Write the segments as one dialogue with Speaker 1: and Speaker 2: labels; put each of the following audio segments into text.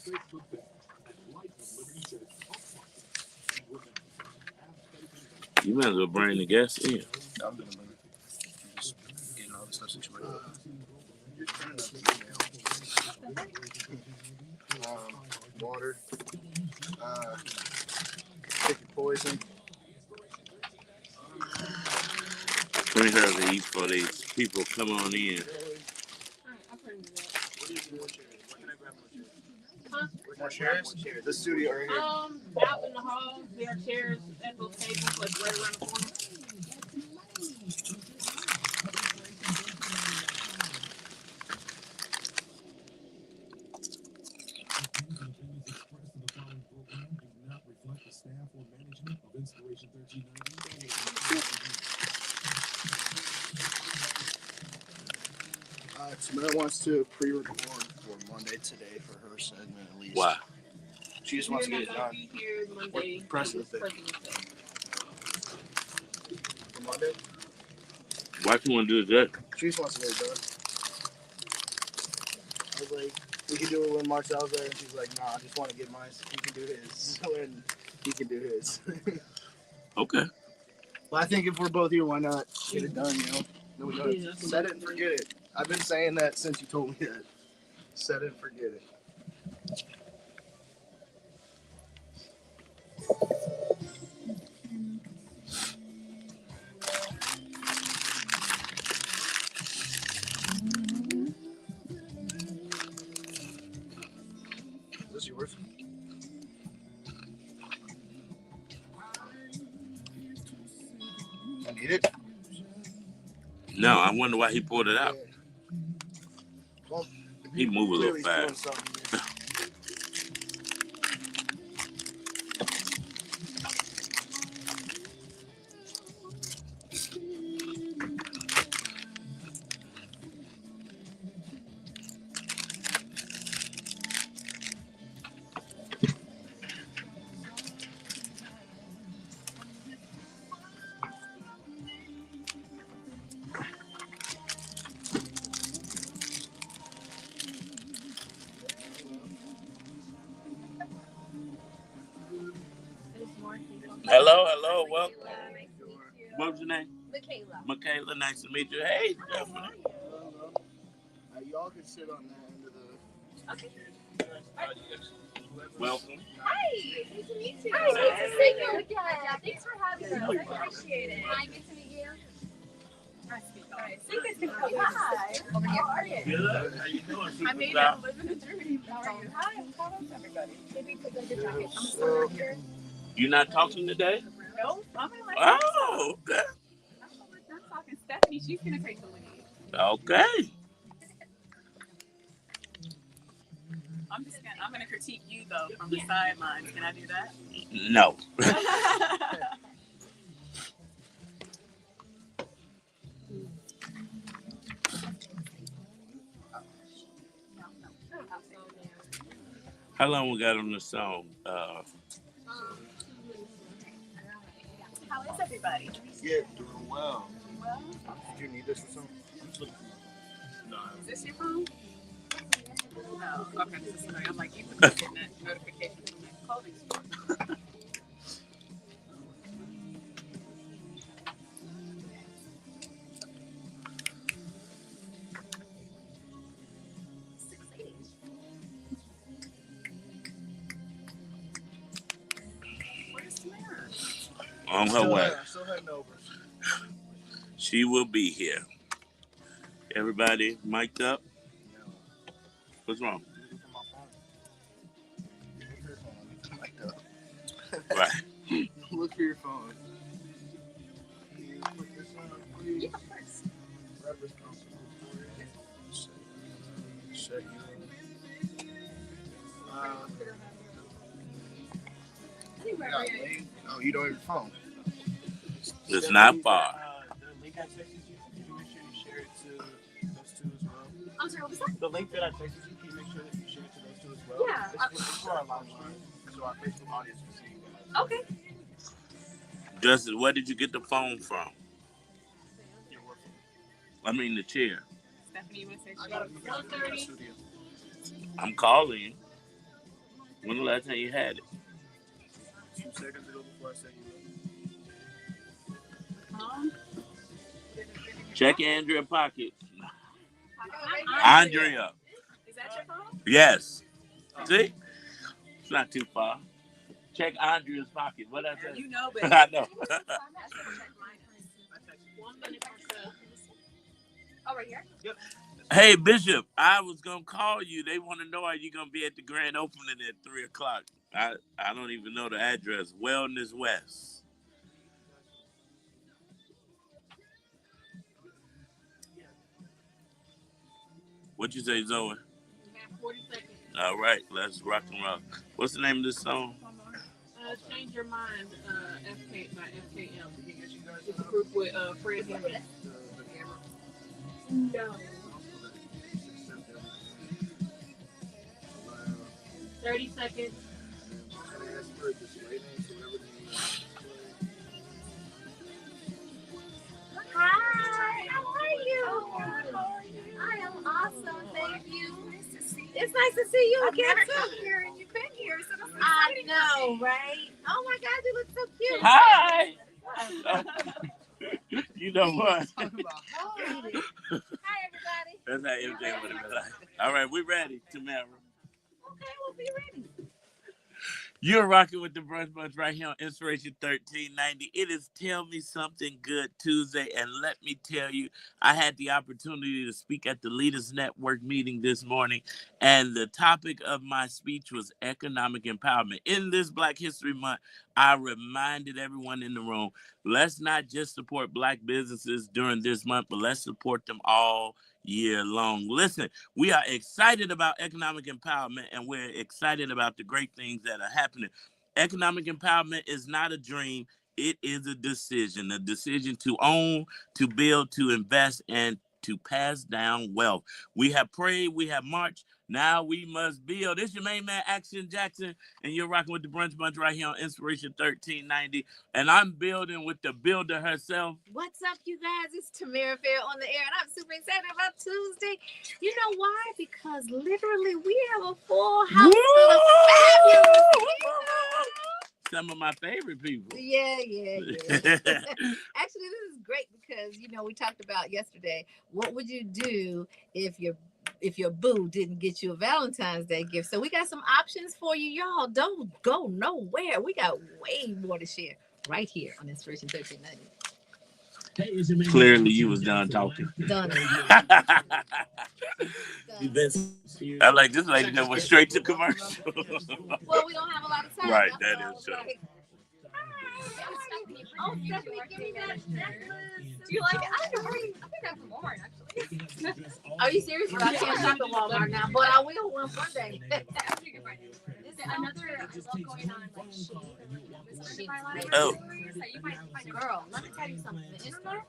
Speaker 1: You might as well bring the guests in.
Speaker 2: I'm gonna just getting all this stuff situated. Water, pick your poison.
Speaker 1: Bring her to eat for these people. Come on in.
Speaker 2: More chairs? The studio right here.
Speaker 3: Out in the hall, there are chairs at those tables, like right around the corner.
Speaker 2: Samara wants to pre-record for Monday today for her segment at least.
Speaker 1: Why?
Speaker 2: She just wants to get it done.
Speaker 3: What
Speaker 2: Precedent thing. For Monday?
Speaker 1: Why you want to do that?
Speaker 2: She just wants to get it done. I was like, we can do it when Marcel's there, and she's like, nah, I just want to get mine. He can do his. When he can do his.
Speaker 1: Okay.
Speaker 2: Well, I think if we're both here, why not get it done, you know? No, we don't. Set it and forget it. I've been saying that since you told me that. Set it and forget it. Is this yours? You need it?
Speaker 1: No, I wonder why he pulled it out.
Speaker 2: Well,
Speaker 1: He move a little fast. Hello, welcome. What was your name? Michaela, nice to meet you. Hey, Stephanie.
Speaker 2: Y'all can sit on that end of the...
Speaker 3: Okay.
Speaker 1: Welcome.
Speaker 4: Hi, nice to meet you. Hi, nice to see you again. Yeah, thanks for having us. I appreciate it. Hi, good to meet you. Alright, so you guys can come. Hi. Over here. How are you?
Speaker 1: Good. How you doing?
Speaker 3: I made it. Living a dream. How are you? Hi, how is everybody?
Speaker 4: Maybe put like a jacket. I'm still here.
Speaker 1: You not talking today?
Speaker 3: No, I'm gonna let
Speaker 1: Oh, okay.
Speaker 3: I'm talking Stephanie. She's gonna take the lead.
Speaker 1: Okay.
Speaker 3: I'm gonna critique you though from the sidelines. Can I do that?
Speaker 1: No. How long we got on the song?
Speaker 3: How is everybody?
Speaker 2: Yeah, doing well.
Speaker 3: Well,
Speaker 2: Do you need this for something?
Speaker 3: No. Is this your phone? No. Okay, this is annoying. I'm like, you put getting that notification from that clothing store. Where's Samara?
Speaker 1: On her way.
Speaker 2: Still heading over.
Speaker 1: She will be here. Everybody mic'd up? What's wrong? Right.
Speaker 2: Look for your phone. Can you put this on, please?
Speaker 3: Yeah, of course.
Speaker 2: Grab this console for you. Set you. Oh, you don't have your phone.
Speaker 1: It's not far.
Speaker 5: The link I texted you, can you make sure you share it to those two as well?
Speaker 4: I'm sorry, what was that?
Speaker 5: The link that I texted you, can you make sure that you share it to those two as well?
Speaker 4: Yeah.
Speaker 5: It's for our live stream, so our Facebook audience can see you guys.
Speaker 4: Okay.
Speaker 1: Justice, where did you get the phone from?
Speaker 5: Your work.
Speaker 1: I mean the chair.
Speaker 3: Stephanie, you want to say
Speaker 2: I got it.
Speaker 4: 1:30.
Speaker 1: I'm calling you. When the last time you had it?
Speaker 5: 2 seconds ago before I said
Speaker 1: Check Andrea pocket. Andrea.
Speaker 3: Is that your phone?
Speaker 1: Yes. See? It's not too far. Check Andrea's pocket. What I say?
Speaker 3: You know, baby.
Speaker 1: I know.
Speaker 3: 1 minute or so.
Speaker 4: Oh, right here?
Speaker 5: Yep.
Speaker 1: Hey, Bishop, I was going to call you. They want to know, are you going to be at the grand opening at 3 o'clock? I don't even know the address. Wellness West. What you say, Zoe?
Speaker 3: We have 40 seconds.
Speaker 1: All right, let's rock and roll. What's the name of this song?
Speaker 3: Change Your Mind, FK by FKM. It's a group with Fred Hammond. No. 30 seconds.
Speaker 4: Hi, how are you? I am awesome, thank you. It's nice to see you again too.
Speaker 3: Here and you've been here, so that's
Speaker 4: I know, right? Oh my God, you look so cute.
Speaker 1: Hi. You know what?
Speaker 4: Hi, everybody.
Speaker 1: That's how everything would have been like. All right, we ready, Tamara.
Speaker 4: Okay, we'll be ready.
Speaker 1: You're rocking with the Brunch Bunch right here on Inspiration 1390. It is Tell Me Something Good Tuesday, and let me tell you, I had the opportunity to speak at the Leaders Network meeting this morning, and the topic of my speech was economic empowerment. In this Black History Month, I reminded everyone in the room, let's not just support Black businesses during this month, but let's support them all year long. Listen, we are excited about economic empowerment, and we're excited about the great things that are happening. Economic empowerment is not a dream. It is a decision to own, to build, to invest, and to pass down wealth. We have prayed, we have marched. Now we must build. This is your main man, Action Jackson, and you're rocking with the Brunch Bunch right here on Inspiration 1390. And I'm building with the builder herself.
Speaker 4: What's up, you guys? It's Tamara Fair on the air, and I'm super excited about Tuesday. You know why? Because literally we have a full house full of fabulous people.
Speaker 1: Some of my favorite people.
Speaker 4: Yeah. Actually, this is great because, we talked about yesterday, what would you do if your boo didn't get you a Valentine's Day gift? So we got some options for you. Y'all don't go nowhere. We got way more to share right here on Inspiration 1390.
Speaker 1: Clearly, you was done talking.
Speaker 4: Done.
Speaker 1: I like this lady that went straight to commercial.
Speaker 4: Well, we don't have a lot of time.
Speaker 1: Right,
Speaker 4: That's
Speaker 1: that
Speaker 4: all.
Speaker 1: is true.
Speaker 4: Oh, Stephanie, give me that necklace.
Speaker 3: Do you like it? I think I'm from Walmart, actually.
Speaker 4: Are you serious? Well, I can't shop at Walmart now, but I will one day.
Speaker 3: Is there another love going on like Shein?
Speaker 1: Oh.
Speaker 3: You might find
Speaker 4: Girl, let me tell you something. The internet?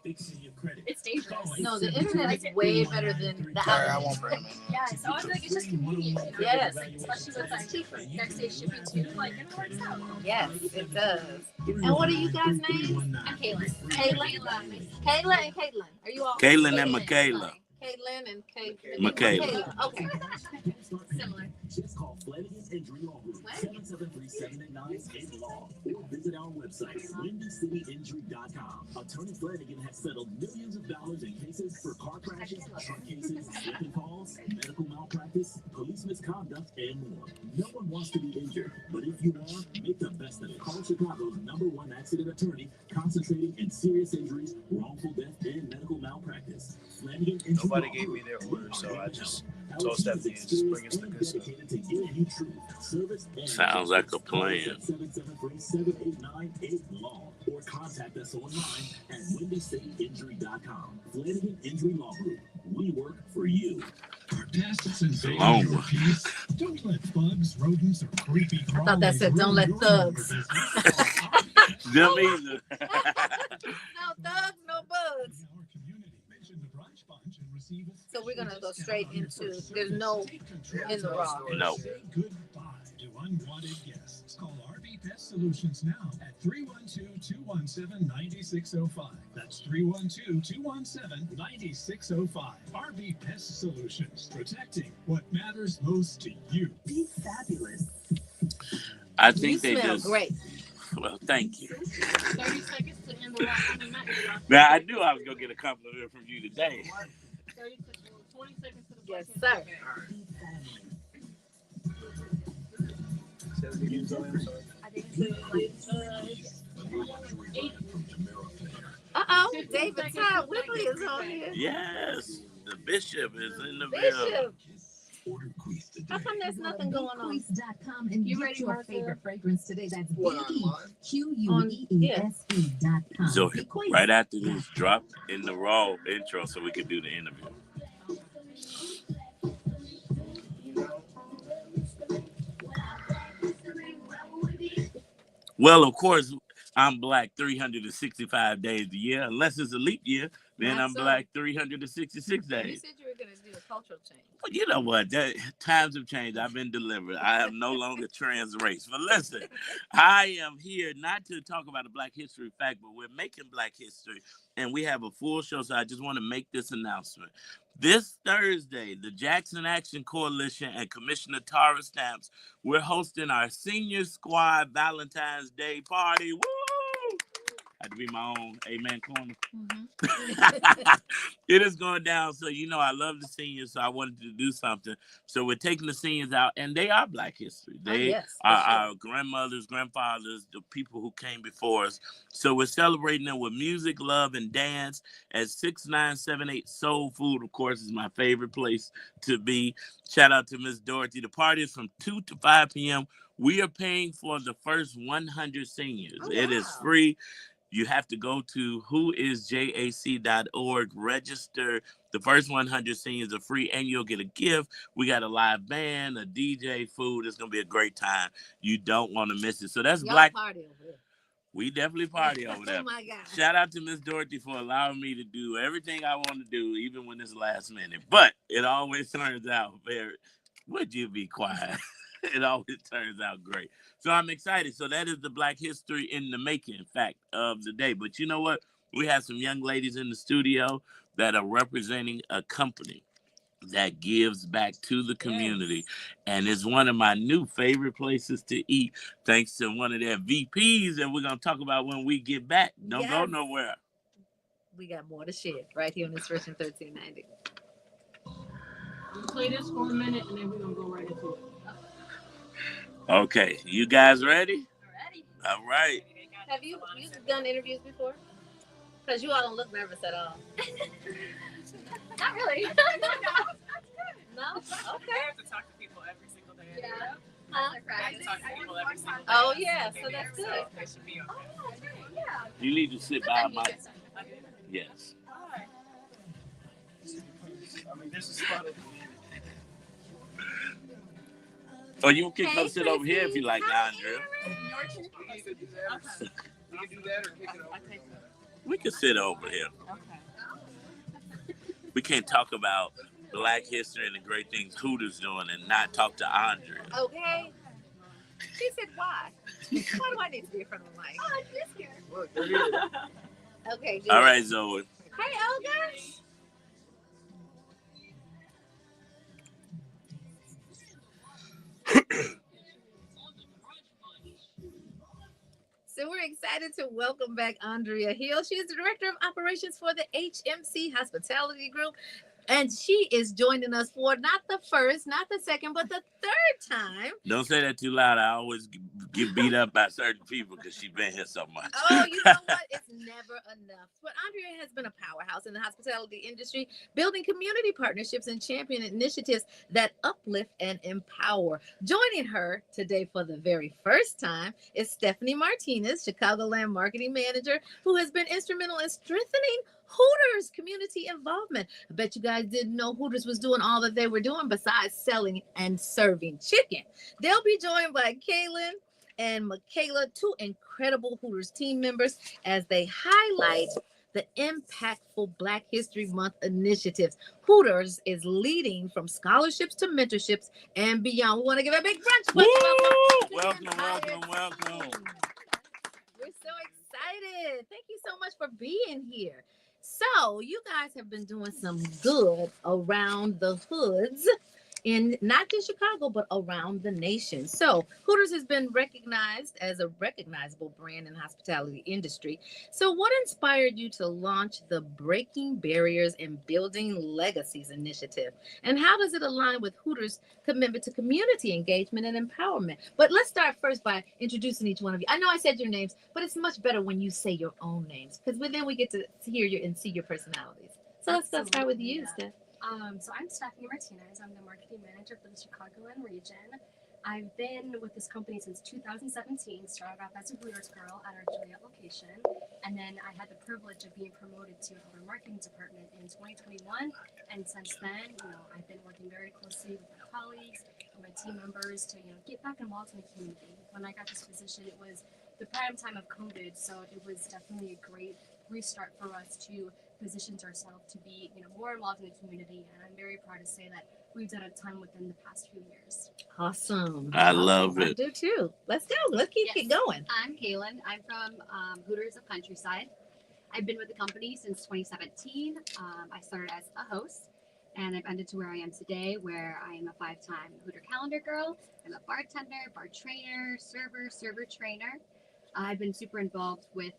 Speaker 3: it's dangerous.
Speaker 4: No, the internet is way better than the
Speaker 2: Sorry, I
Speaker 4: house.
Speaker 2: won't bring them.
Speaker 3: Yeah, so I feel like it's just convenient.
Speaker 4: Yes.
Speaker 3: Especially with like cheaper next day shipping too. Like it works out.
Speaker 4: Yes, it does. And what are you guys' names?
Speaker 3: I'm Kayla.
Speaker 4: Kayla and Caitlin. Are you all?
Speaker 1: Caitlin and Michaela.
Speaker 4: Caitlin and
Speaker 1: Michaela.
Speaker 4: Okay.
Speaker 3: Similar.
Speaker 6: Just call Flanagan's Injury Law Group, 773-789-8 Law, or visit our website, WindyCityInjury.com. Attorney Flanagan has settled millions of dollars in cases for car crashes, truck cases, slip and falls, medical malpractice, police misconduct, and more. No one wants to be injured, but if you are, make the best of it. Call Chicago's #1 accident attorney, concentrating in serious injuries, wrongful death, and medical malpractice. Flanagan Injury
Speaker 5: Nobody
Speaker 6: Law
Speaker 5: gave me
Speaker 6: Group.
Speaker 5: their order, so I just told Stephanie to just bring us the good stuff.
Speaker 1: Sounds like a plan.
Speaker 6: 773-789-8 Law, or contact us online at WindyCityInjury.com. Flanagan Injury Law Group. We work for you.
Speaker 1: Long one.
Speaker 7: Don't let bugs, rodents, or creepy
Speaker 4: I thought that said don't let thugs.
Speaker 1: Them either.
Speaker 4: No thugs, no bugs. So we're gonna go straight into. There's no in the raw.
Speaker 1: No.
Speaker 7: Say goodbye to unwanted guests. Call RB Pest Solutions now at 312-217-9605. That's 312-217-9605. RB Pest Solutions, protecting what matters most to you.
Speaker 6: Be fabulous.
Speaker 1: I
Speaker 4: You
Speaker 1: think they
Speaker 4: smell
Speaker 1: just.
Speaker 4: great.
Speaker 1: Well, thank you.
Speaker 3: 30 seconds to end the rock. I mean, not end the rock.
Speaker 1: Now I knew I was gonna get a compliment from you today.
Speaker 3: 30 seconds, 20 seconds to the
Speaker 4: Yes,
Speaker 3: Black
Speaker 4: sir.
Speaker 3: History
Speaker 2: Say the names on it, I'm sorry.
Speaker 3: I think it's
Speaker 4: David Todd Whibley is on here.
Speaker 1: Yes, the bishop is in the building.
Speaker 4: Bishop. How come there's nothing going on?
Speaker 8: Bequeeze.com and
Speaker 3: You
Speaker 8: get
Speaker 3: ready,
Speaker 8: your
Speaker 3: Martha?
Speaker 8: favorite fragrance today. That's
Speaker 2: What,
Speaker 8: Bequeeze,
Speaker 2: online?
Speaker 8: QUEESE.com.
Speaker 1: So
Speaker 8: Bequeeze.
Speaker 1: right after this, drop in the raw intro so we can do the interview. Well, of course, I'm black 365 days a year. Unless it's a leap year, then
Speaker 4: Not
Speaker 1: I'm
Speaker 4: so.
Speaker 1: black 366
Speaker 4: You
Speaker 1: days.
Speaker 4: said you were going to do a cultural change.
Speaker 1: But you know what? Times have changed. I've been delivered. I am no longer trans race. But listen, I am here not to talk about a Black History fact, but we're making Black history. And we have a full show, so I just want to make this announcement. This Thursday, the Jackson Action Coalition and Commissioner Tara Stamps, we're hosting our Senior Squad Valentine's Day party. Woo! Had to be my own amen corner. It is going down. So, you know, I love the seniors, so I wanted to do something. So we're taking the seniors out, and they are Black history. They
Speaker 4: yes, for
Speaker 1: are
Speaker 4: sure.
Speaker 1: our grandmothers, grandfathers, the people who came before us. So we're celebrating them with music, love, and dance at 6978 Soul Food, of course, is my favorite place to be. Shout out to Miss Dorothy. The party is from 2 to 5 p.m. We are paying for the first 100 seniors.
Speaker 4: Oh,
Speaker 1: It is
Speaker 4: wow.
Speaker 1: free. You have to go to whoisjac.org, register. The first 100 seniors are free, and you'll get a gift. We got a live band, a DJ, food. It's going to be a great time. You don't want to miss it. So that's
Speaker 4: Y'all
Speaker 1: Black.
Speaker 4: party over there.
Speaker 1: We definitely party over there.
Speaker 4: Oh, my God.
Speaker 1: Shout out to Miss Dorothy for allowing me to do everything I want to do, even when it's last minute. But it always turns out very, would you be quiet? It always turns out great. So I'm excited. So that is the Black history in the making fact of the day. But you know what? We have some young ladies in the studio that are representing a company that gives back to the community. And it's one of my new favorite places to eat, thanks to one of their VPs. And we're going to talk about when we get back. Don't go
Speaker 4: Yes.
Speaker 1: nowhere.
Speaker 4: We got more to share right here on Inspiration 1390.
Speaker 3: We'll play this for a minute, and then we're going to go right into it.
Speaker 1: Okay. You guys ready?
Speaker 3: Ready?
Speaker 1: All right.
Speaker 4: Have you done interviews before? Because you all don't look nervous at all.
Speaker 3: Not really.
Speaker 4: No? Okay.
Speaker 3: I have to talk to people every single day.
Speaker 4: Yeah.
Speaker 3: I have to talk to people every single day.
Speaker 4: Oh, yeah. So that's good.
Speaker 3: So it should be okay.
Speaker 1: You need to sit by my. Yes.
Speaker 2: I mean, this is funny.
Speaker 1: Or you can
Speaker 4: Hey,
Speaker 1: come sit over here if you like,
Speaker 4: Hi,
Speaker 1: Andrea.
Speaker 2: We can do that or kick it over.
Speaker 1: We can sit over here.
Speaker 3: Okay.
Speaker 1: We can't talk about Black history and the great things Hooters doing and not talk to Andrea.
Speaker 4: Okay. She said, why? Why do I need to be in front of a mic? Oh, I'm just here.
Speaker 2: Look, they're here.
Speaker 4: Okay, good.
Speaker 1: All right, Zoe.
Speaker 4: Hey, Olga. So we're excited to welcome back Andrea Hill. She is the Director of Operations for the HMC Hospitality Group. And she is joining us for not the first, not the second, but the third time.
Speaker 1: Don't say that too loud. I always get beat up by certain people because she's been here so much.
Speaker 4: Oh, you know what? It's never enough. But Andrea has been a powerhouse in the hospitality industry, building community partnerships and championing initiatives that uplift and empower. Joining her today for the very first time is Stephanie Martinez, Chicagoland Marketing Manager, who has been instrumental in strengthening Hooters community involvement. I bet you guys didn't know Hooters was doing all that they were doing besides selling and serving chicken. They'll be joined by Kaylin and Michaela, two incredible Hooters team members, as they highlight the impactful Black History Month initiatives. Hooters is leading from scholarships to mentorships and beyond. We want to give a big brunch.
Speaker 1: Welcome.
Speaker 4: We're so excited. Thank you so much for being here. So you guys have been doing some good around the hoods. in not just Chicago, but around the nation. So Hooters has been recognized as a recognizable brand in the hospitality industry. So what inspired you to launch the Breaking Barriers and Building Legacies initiative? And how does it align with Hooters' commitment to community engagement and empowerment? But let's start first by introducing each one of you. I know I said your names, but it's much better when you say your own names because then we get to hear your and see your personalities. So let's start with you, Steph.
Speaker 9: So I'm Stephanie Martinez. I'm the marketing manager for the Chicagoland region. I've been with this company since 2017. Started off as a Hooters girl at our Joliet location, and then I had the privilege of being promoted to our marketing department in 2021. And since then, I've been working very closely with my colleagues and my team members to get back involved in the community. When I got this position, it was the prime time of COVID, so it was definitely a great restart for us to position ourselves to be more involved in the community, and I'm very proud to say that we've done a ton within the past few years.
Speaker 4: Awesome.
Speaker 1: I love
Speaker 4: I
Speaker 1: it.
Speaker 4: do too. Let's go. Let's keep it going.
Speaker 10: I'm Kaylin. I'm from Hooters of Countryside. I've been with the company since 2017. I started as a host, and I've ended to where I am today, where I am a 5-time Hooter calendar girl. I'm a bartender, bar trainer, server trainer. I've been super involved with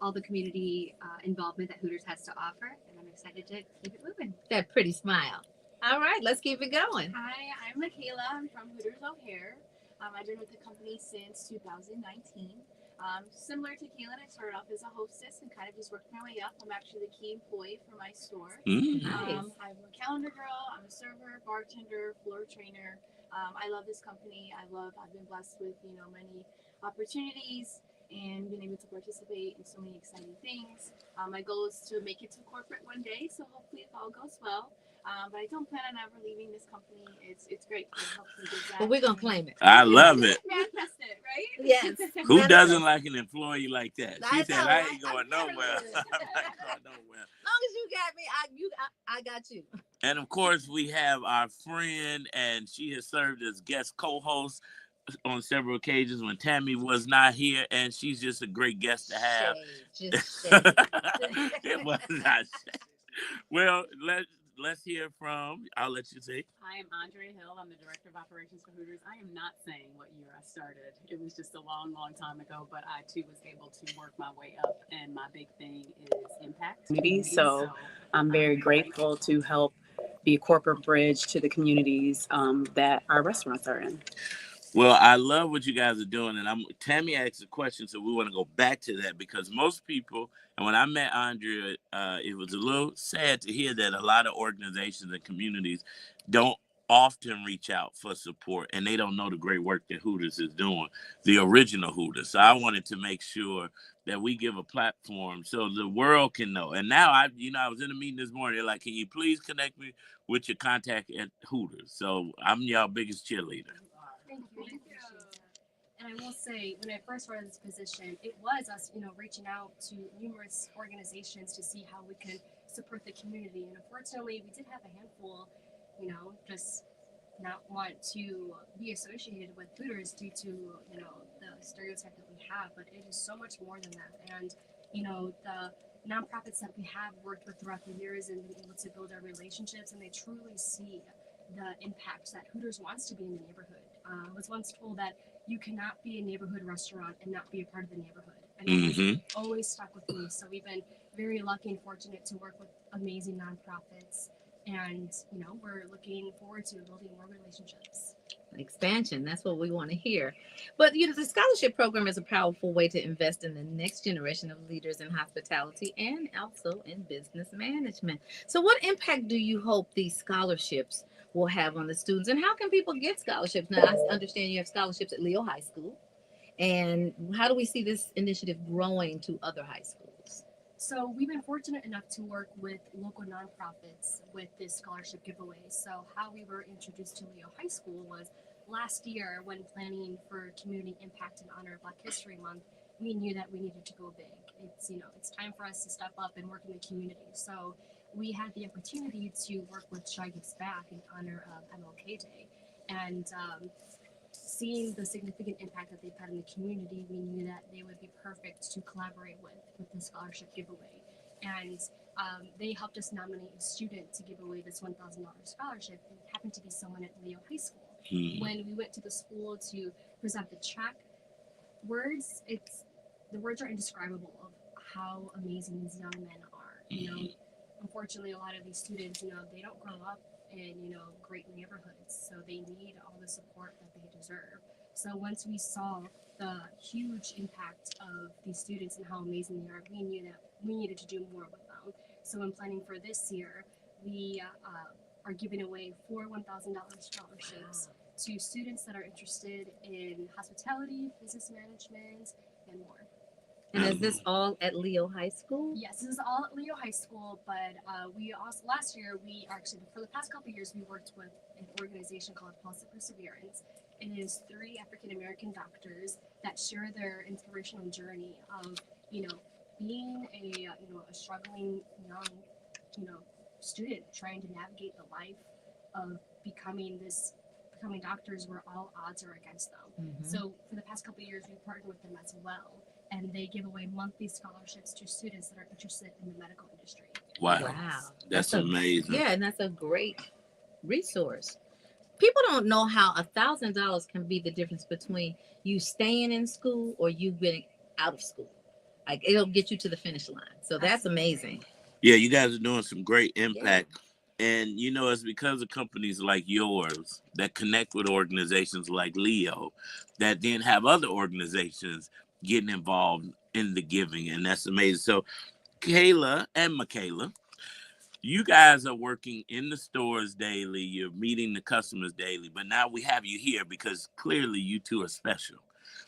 Speaker 10: all the community involvement that Hooters has to offer, and I'm excited to keep it moving.
Speaker 4: That pretty smile. All right, let's keep it going.
Speaker 11: Hi, I'm Michaela. I'm from Hooters O'Hare. I've been with the company since 2019. Similar to Kaylin, I started off as a hostess and kind of just worked my way up. I'm actually the key employee for my store.
Speaker 4: Nice.
Speaker 11: I'm a calendar girl. I'm a server, bartender, floor trainer. I love this company. I've been blessed with many opportunities and been able to participate in so many exciting things. My goal is to make it to corporate one day, so hopefully if all goes well. But I don't plan on ever leaving this company. It's great. It helps me give back.
Speaker 4: But we're going to claim it.
Speaker 1: I love it.
Speaker 11: Manifest it, right?
Speaker 4: Yes.
Speaker 1: Who doesn't like an employee like that? She
Speaker 4: I
Speaker 1: said,
Speaker 4: know,
Speaker 1: I
Speaker 4: right?
Speaker 1: ain't going nowhere. I'm not going nowhere.
Speaker 4: As long as you got me, I got you.
Speaker 1: And of course, we have our friend, and she has served as guest co-host on several occasions when Tammy was not here, and she's just a great guest to have.
Speaker 4: Shade, just shade.
Speaker 1: It was not shade. Well, let's hear from, I'll let you say.
Speaker 3: I am Andrea Hill. I'm the Director of Operations for Hooters. I am not saying what year I started. It was just a long, long time ago, but I too was able to work my way up, and my big thing is impact. So I'm very grateful to help be a corporate bridge to the communities that our restaurants are in.
Speaker 1: Well, I love what you guys are doing, and Tammy asked a question, so we want to go back to that because most people, and when I met Andrea, it was a little sad to hear that a lot of organizations and communities don't often reach out for support, and they don't know the great work that Hooters is doing, the original Hooters. So I wanted to make sure that we give a platform so the world can know. And now I was in a meeting this morning. They're like, "Can you please connect me with your contact at Hooters?" So I'm y'all biggest cheerleader.
Speaker 9: Thank you. And I will say, when I first started this position, it was us, reaching out to numerous organizations to see how we can support the community. And unfortunately, we did have a handful, just not want to be associated with Hooters due to, the stereotype that we have. But it is so much more than that. And, the nonprofits that we have worked with throughout the years and been able to build our relationships, and they truly see the impact that Hooters wants to be in the neighborhood. I was once told that you cannot be a neighborhood restaurant and not be a part of the neighborhood. And that has always stuck with me. So we've been very lucky and fortunate to work with amazing nonprofits. And, we're looking forward to building more relationships.
Speaker 4: Expansion, that's what we want to hear. But the scholarship program is a powerful way to invest in the next generation of leaders in hospitality and also in business management. So what impact do you hope these scholarships will have on the students, and how can people get scholarships? Now, I understand you have scholarships at Leo High School, and how do we see this initiative growing to other high schools?
Speaker 9: So we've been fortunate enough to work with local nonprofits with this scholarship giveaway. So how we were introduced to Leo High School was last year when planning for community impact in honor of Black History Month. We knew that we needed to go big. It's time for us to step up and work in the community. So we had the opportunity to work with Shy Gives Back in honor of MLK Day. And seeing the significant impact that they've had in the community, we knew that they would be perfect to collaborate with the scholarship giveaway. And they helped us nominate a student to give away this $1,000 scholarship. And it happened to be someone at Leo High School. When we went to the school to present the check, the words are indescribable of how amazing these young men are. You know, unfortunately, a lot of these students, they don't grow up in, great neighborhoods, so they need all the support that they deserve. So once we saw the huge impact of these students and how amazing they are, we needed to do more with them. So in planning for this year, we are giving away 4 $1,000 scholarships to students that are interested in hospitality, business management, and more.
Speaker 4: And is this all at Leo High School?
Speaker 9: Yes, this is all at Leo High School, but we also, last year, for the past couple of years, we worked with an organization called Pulse of Perseverance. It is 3 African American doctors that share their inspirational journey of, being a struggling young, student trying to navigate the life of becoming doctors where all odds are against them. So for the past couple of years, we partnered with them as well, and they give away monthly scholarships to students that are interested in the medical industry.
Speaker 1: Wow. That's amazing.
Speaker 4: Yeah, and that's a great resource. People don't know how $1,000 can be the difference between you staying in school or you getting out of school. Like, it'll get you to the finish line. So that's amazing.
Speaker 1: Yeah, you guys are doing some great impact. Yeah. And, it's because of companies like yours that connect with organizations like Leo that then have other organizations getting involved in the giving. And that's amazing. So, Kayla and Michaela, you guys are working in the stores daily. You're meeting the customers daily. But now we have you here because clearly you two are special.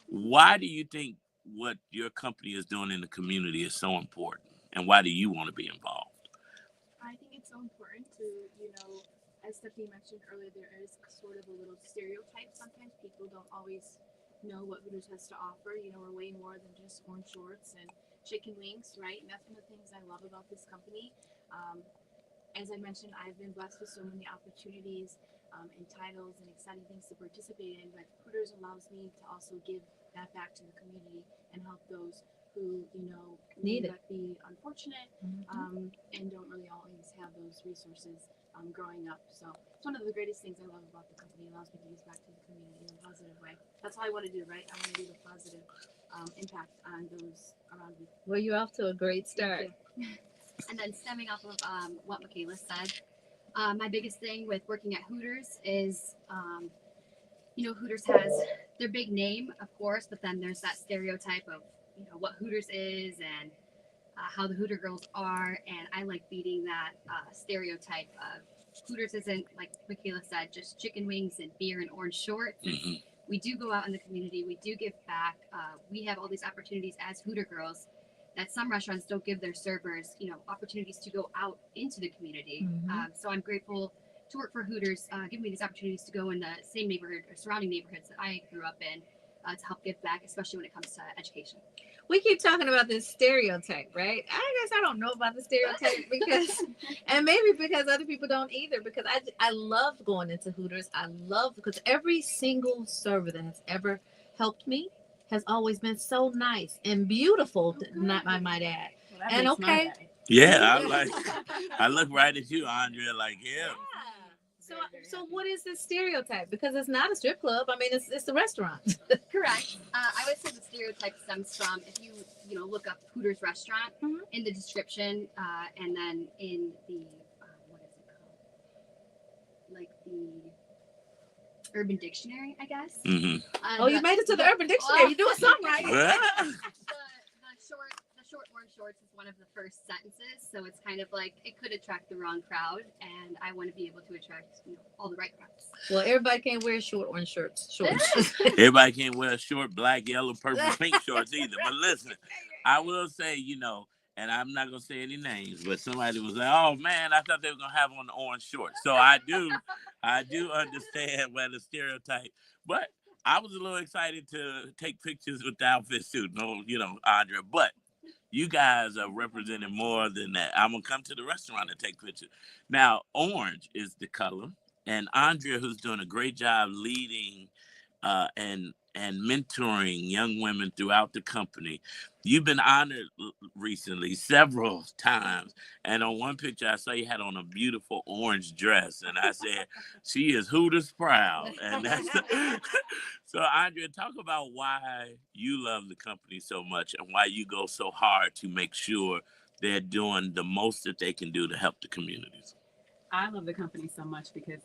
Speaker 1: Why do you think what your company is doing in the community is so important? And why do you want to be involved?
Speaker 11: I think it's so important to, as Stephanie mentioned earlier, there is sort of a little stereotype. Sometimes people don't always know what Hooters has to offer. We're way more than just orange shorts and chicken wings, right? And that's one of the things I love about this company. As I mentioned, I've been blessed with so many opportunities and titles and exciting things to participate in, but Hooters allows me to also give that back to the community and help those who,
Speaker 4: need it,
Speaker 11: be unfortunate and don't really always have those resources growing up. So it's one of the greatest things I love about the company. It allows me to give back to the community in a positive way. That's all I want to do, right? I want to do the positive impact on those around me.
Speaker 4: Well, you're off to a great start.
Speaker 10: And then stemming off of what Michaela said, my biggest thing with working at Hooters is, Hooters has their big name, of course, but then there's that stereotype of, what Hooters is and how the Hooter girls are. And I like beating that stereotype of Hooters isn't, like Michaela said, just chicken wings and beer and orange shorts. We do go out in the community. We do give back. We have all these opportunities as Hooter girls that some restaurants don't give their servers, opportunities to go out into the community. So I'm grateful to work for Hooters, giving me these opportunities to go in the same neighborhood or surrounding neighborhoods that I grew up in to help give back, especially when it comes to education.
Speaker 4: We keep talking about this stereotype, right? I guess I don't know about the stereotype because, and maybe because other people don't either, because I love going into Hooters. Because every single server that has ever helped me has always been so nice and beautiful, I might add.
Speaker 3: Well,
Speaker 4: and okay.
Speaker 1: Yeah, I look right at you, Andrea, like, yeah.
Speaker 4: So what is this stereotype? Because it's not a strip club. I mean, it's a restaurant.
Speaker 10: Correct. I would say the stereotype stems from if you look up Hooters restaurant in the description, and then in the what is it called? Like the Urban Dictionary, I guess.
Speaker 4: You made it to the Urban Dictionary. You're doing something right.
Speaker 10: The short orange shorts is one of the first sentences, so it's kind of like it could attract the wrong crowd, and I want to be able to attract all the right crowds.
Speaker 4: Well, everybody can't wear short orange shorts.
Speaker 1: Everybody can't wear short black, yellow, purple, pink shorts either. But listen, I will say, and I'm not gonna say any names, but somebody was like, "Oh man, I thought they were gonna have on the orange shorts." So I do understand where the stereotype, but I was a little excited to take pictures with the outfit too. No, Andrea, but you guys are representing more than that. I'm gonna come to the restaurant and take pictures. Now, orange is the color, and Andrea, who's doing a great job leading and mentoring young women throughout the company. You've been honored recently several times, and on one picture I saw you had on a beautiful orange dress, and I said, "She is Hooters proud." And that's so. Andrea, talk about why you love the company so much and why you go so hard to make sure they're doing the most that they can do to help the communities.
Speaker 3: I love the company so much because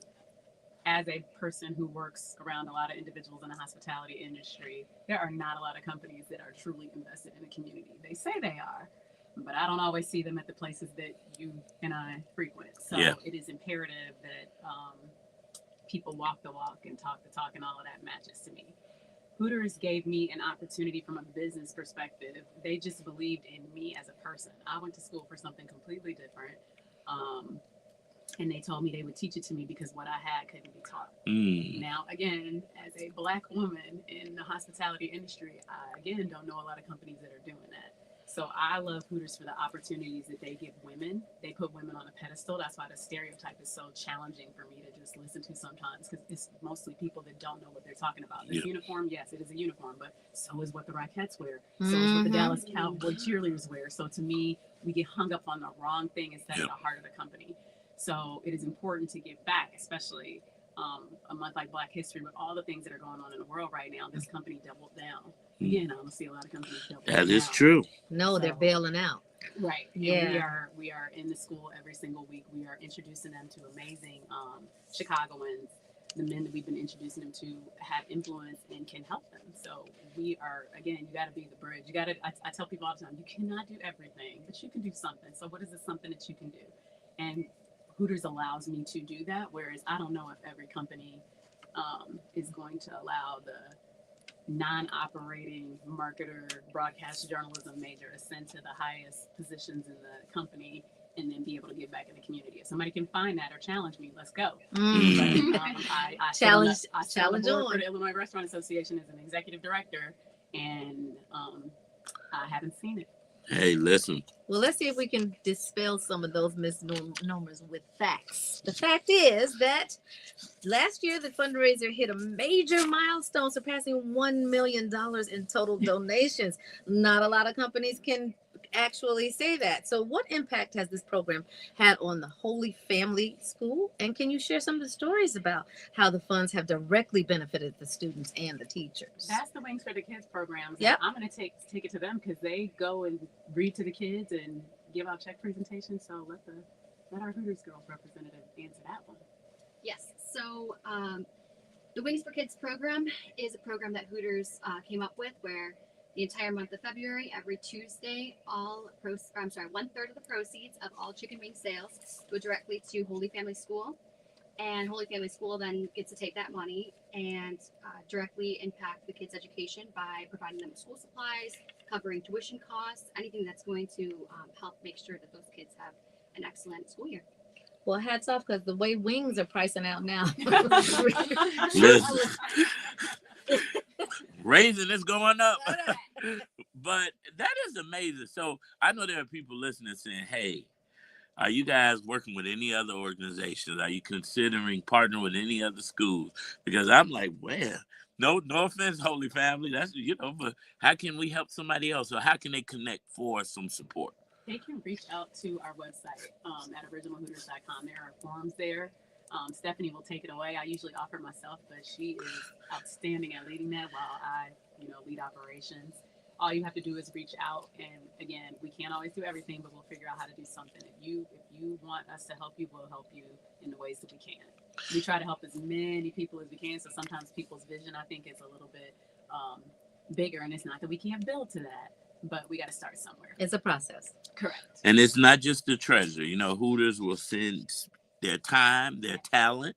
Speaker 3: as a person who works around a lot of individuals in the hospitality industry, there are not a lot of companies that are truly invested in the community. They say they are, but I don't always see them at the places that you and I frequent. So it is imperative that people walk the walk and talk the talk, and all of that matches to me. Hooters gave me an opportunity from a business perspective. They just believed in me as a person. I went to school for something completely different. And they told me they would teach it to me because what I had couldn't be taught. Now, again, as a Black woman in the hospitality industry, I, again, don't know a lot of companies that are doing that. So I love Hooters for the opportunities that they give women. They put women on a pedestal. That's why the stereotype is so challenging for me to just listen to sometimes, because it's mostly people that don't know what they're talking about. This uniform, yes, it is a uniform, but so is what the Rockettes wear. So is what the Dallas Cowboy cheerleaders wear. So to me, we get hung up on the wrong thing instead of the heart of the company. So it is important to give back, especially a month like Black History, with all the things that are going on in the world right now. This company doubled down. Again, I don't see a lot of companies double down.
Speaker 1: That is true.
Speaker 4: No, they're bailing out.
Speaker 3: Right. And
Speaker 4: Yeah.
Speaker 3: we are in the school every single week. We are introducing them to amazing Chicagoans. The men that we've been introducing them to have influence and can help them. So we are, again, you got to be the bridge. You got to, I tell people all the time, you cannot do everything, but you can do something. So what is it, something that you can do? And Hooters allows me to do that, whereas I don't know if every company is going to allow the non-operating marketer, broadcast journalism major ascend to the highest positions in the company and then be able to give back in the community. If somebody can find that or challenge me, let's go. But, I
Speaker 4: Challenge
Speaker 3: on the board
Speaker 4: on.
Speaker 3: for the Illinois Restaurant Association as an executive director, and I haven't seen it.
Speaker 1: Hey, listen.
Speaker 4: Well, let's see if we can dispel some of those misnomers with facts. The fact is that last year the fundraiser hit a major milestone, surpassing $1 million in total donations. Not a lot of companies can actually say that. So what impact has this program had on the Holy Family School? And can you share some of the stories about how the funds have directly benefited the students and the teachers?
Speaker 3: That's the Wings for the Kids programs.
Speaker 4: Yep.
Speaker 3: I'm going to take it to them because they go and read to the kids and give out check presentations. So let our Hooters Girls representative answer that one.
Speaker 10: Yes. So the Wings for Kids program is a program that Hooters came up with, where the entire month of February, every Tuesday, 1/3 of the proceeds of all chicken wing sales go directly to Holy Family School. And Holy Family School then gets to take that money and directly impact the kids' education by providing them with school supplies, covering tuition costs, anything that's going to help make sure that those kids have an excellent school year.
Speaker 4: Well, hats off, because the way wings are pricing out now.
Speaker 1: Listen. Raising is going up. But that is amazing. So I know there are people listening saying, hey, are you guys working with any other organizations? Are you considering partnering with any other schools? Because I'm like, well, no offense, Holy Family. That's, but how can we help somebody else? Or how can they connect for some support?
Speaker 3: They can reach out to our website at originalhooters.com. There are forms there. Stephanie will take it away. I usually offer myself, but she is outstanding at leading that while I, lead operations. All you have to do is reach out, and again, we can't always do everything, but we'll figure out how to do something. If you want us to help you, we'll help you in the ways that we can. We try to help as many people as we can, so sometimes people's vision, I think, is a little bit bigger, and it's not that we can't build to that, but we got to start somewhere.
Speaker 4: It's a process.
Speaker 3: Correct.
Speaker 1: And it's not just the treasure. Hooters will send their time, their talent,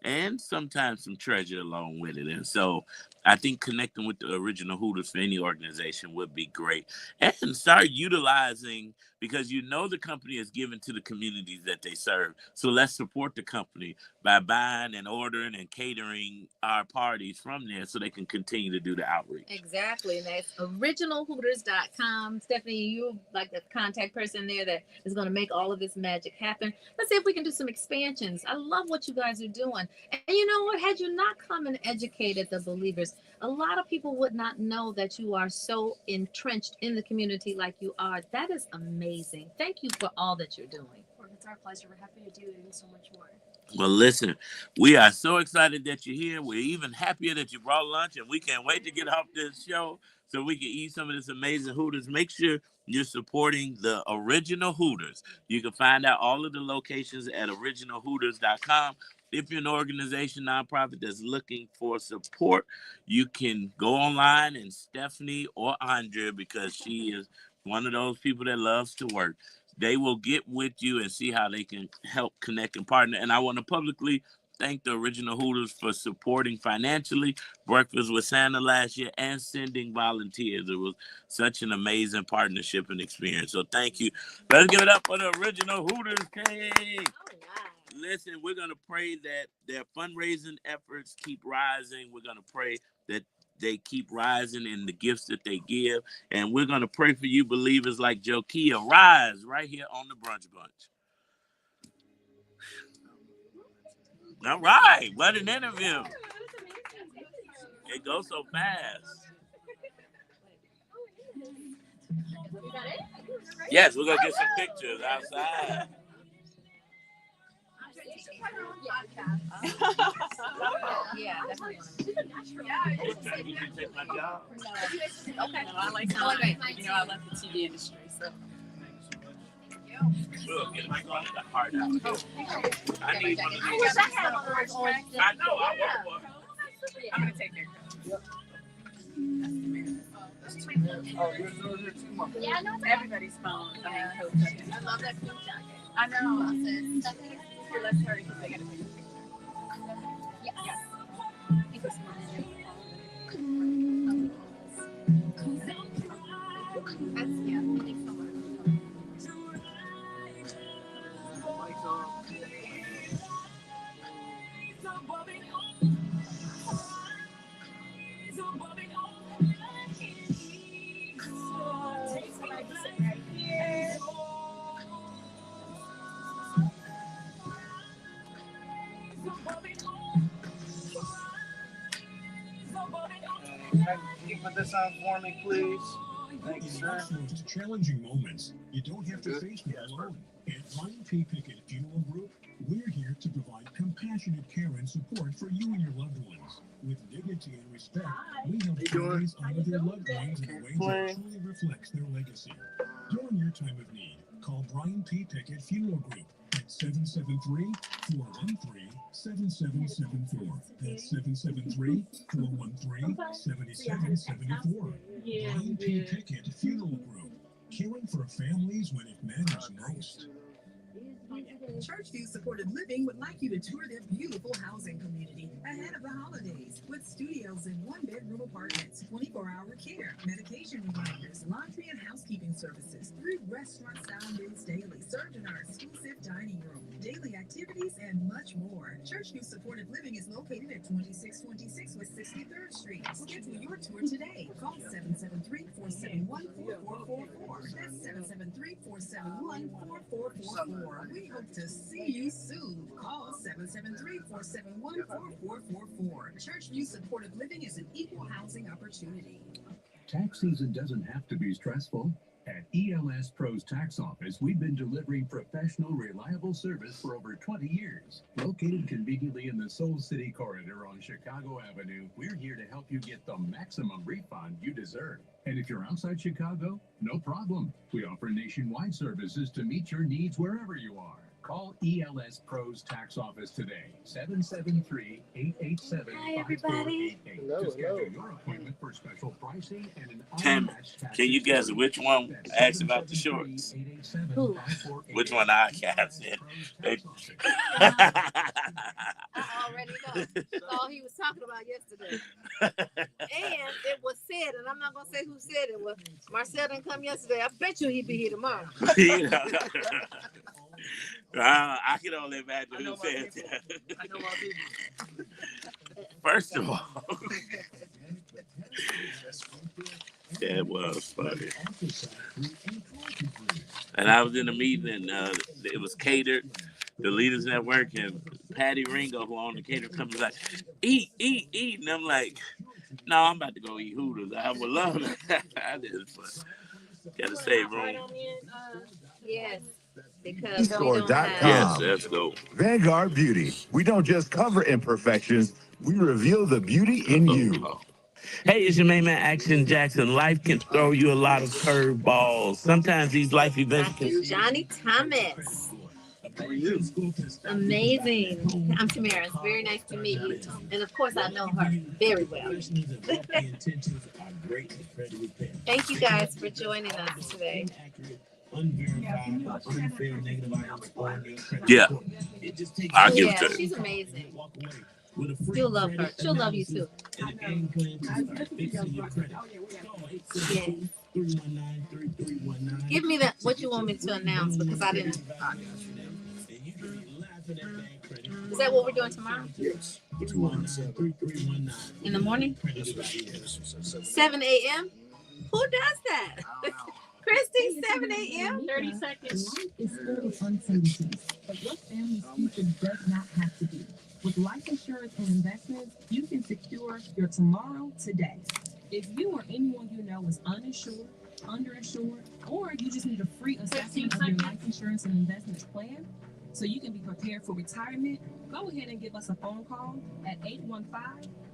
Speaker 1: and sometimes some treasure along with it. And so I think connecting with the original Hooters for any organization would be great. And start utilizing, because you know the company is given to the communities that they serve. So let's support the company by buying and ordering and catering our parties from there so they can continue to do the outreach.
Speaker 4: Exactly. And that's originalhooters.com. Stephanie, you like the contact person there that is going to make all of this magic happen. Let's see if we can do some expansions. I love what you guys are doing. And you know what? Had you not come and educated the believers, a lot of people would not know that you are so entrenched in the community like you are. That is amazing. Thank you for all that you're doing.
Speaker 9: Well, it's our pleasure. We're happy to do it and so much more.
Speaker 1: Well, listen, we are so excited that you're here. We're even happier that you brought lunch, and we can't wait to get off this show so we can eat some of this amazing Hooters. Make sure you're supporting the original Hooters. You can find out all of the locations at originalhooters.com. If you're an organization, nonprofit that's looking for support, you can go online and Stephanie or Andrea, because she is one of those people that loves to work. They will get with you and see how they can help connect and partner. And I want to publicly thank the Original Hooters for supporting financially Breakfast with Santa last year and sending volunteers. It was such an amazing partnership and experience. So thank you. Let's give it up for the Original Hooters team. Listen, we're going to pray that their fundraising efforts keep rising. We're going to pray that they keep rising in the gifts that they give. And we're going to pray for you believers like Jokia. Rise right here on the Brunch Bunch. All right. What an interview. It goes so fast. Yes, we're going to get some pictures outside.
Speaker 4: Yeah, definitely.
Speaker 1: You can take my job.
Speaker 3: Okay. No, I like time. You know, I left the TV industry, so.
Speaker 1: Look, get my heart out. I need one of
Speaker 4: I wish
Speaker 1: these.
Speaker 4: I had one of those orange.
Speaker 1: I know, I want one.
Speaker 3: I'm going to take their coat.
Speaker 2: Oh, yours are there too, my boy.
Speaker 3: Yeah, no, everybody's phone. I mean,
Speaker 4: I love that blue jacket.
Speaker 3: I know. Here, let's hurry because they got to take a picture. Yes. Thank you so much. Thanks so much.
Speaker 2: Can you put this on for me, please? Thank you,
Speaker 7: In
Speaker 2: sir.
Speaker 7: life's most challenging moments, you don't have to face them alone. At Brian P. Pickett Funeral Group, we're here to provide compassionate care and support for you and your loved ones. With dignity and respect, we help families honor their loved ones in a way that truly reflects their legacy. During your time of need, call Brian P. Pickett Funeral Group at 773-413-7774. That's 773-413-7774. Brian P. Pickett Funeral Group, caring for families when it matters most.
Speaker 12: Churchview Supported Living would like you to tour their beautiful housing community ahead of the holidays with studios and one-bedroom apartments, 24-hour care, medication reminders, laundry and housekeeping services, 3 restaurant-style meals daily, served in our exclusive dining room, daily activities, and much more. Churchview Supported Living is located at 2626 West 63rd Street. Schedule your tour today. Call 773-471-4444. That's 773-471-4444. We hope to see you soon. Call 773-471-4444. Churchview Supported Living is an equal housing opportunity.
Speaker 6: Tax season doesn't have to be stressful. At ELS Pro's Tax Office, we've been delivering professional, reliable service for over 20 years. Located conveniently in the Soul City corridor on Chicago Avenue, we're here to help you get the maximum refund you deserve. And if you're outside Chicago, no problem. We offer nationwide services to meet your needs wherever you are. Call ELS Pro's Tax Office today, 773-887-5488 to schedule your appointment for special pricing and an unmatched tax
Speaker 1: Can you guess
Speaker 6: experience.
Speaker 1: which one asked about the shorts?
Speaker 4: Who?
Speaker 1: Which one I guessed it?
Speaker 4: I already know. That's all he was talking about yesterday. And it was said, and I'm not gonna say who said it. Well, Marcel didn't come yesterday. I bet you he'll be here tomorrow.
Speaker 1: You know? I can only imagine who said that.
Speaker 2: I know my people.
Speaker 1: First of all, that was funny. And I was in a meeting, and it was catered. The Leaders Network and Patty Ringo, who owned the catering company, was like, eat, eat, eat. And I'm like, no, I'm about to go eat Hooters. I would love it. I did, but gotta save room.
Speaker 4: Yes, because we don't
Speaker 13: Store.com.
Speaker 4: have.
Speaker 1: Yes, let's go.
Speaker 13: Vanguard Beauty. We don't just cover imperfections, we reveal the beauty in you.
Speaker 1: Hey, it's your main man, Action Jackson. Life can throw you a lot of curveballs. Sometimes these life events can.
Speaker 4: Johnny Thomas. Amazing. I'm Tamara. It's very nice to meet you. And of course, I know her very well. Thank you guys for joining us today.
Speaker 1: Yeah, I'll give it
Speaker 4: Yeah,
Speaker 1: to her.
Speaker 4: she's amazing. You'll love her. She'll love you too. Yeah. Give me that. What you want me to announce, because I didn't. Is that what we're doing tomorrow?
Speaker 2: Yes.
Speaker 4: In the morning? 7 a.m.? Who does that? Christy, 7 a.m.?
Speaker 3: 30 seconds.
Speaker 12: Life is full of uncertainties, but your family's future does not have to be. With life insurance and investments, you can secure your tomorrow today. If you or anyone you know is uninsured, underinsured, or you just need a free assessment of your life insurance and investments plan so you can be prepared for retirement, go ahead and give us a phone call at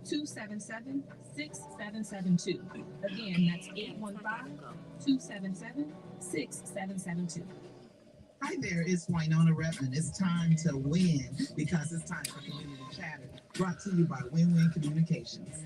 Speaker 12: 815-277-6772. Again, that's 815-277-6772.
Speaker 14: Hi there, it's Winona Redmond. It's time to win because it's time for Community Chatter, brought to you by Win-Win Communications.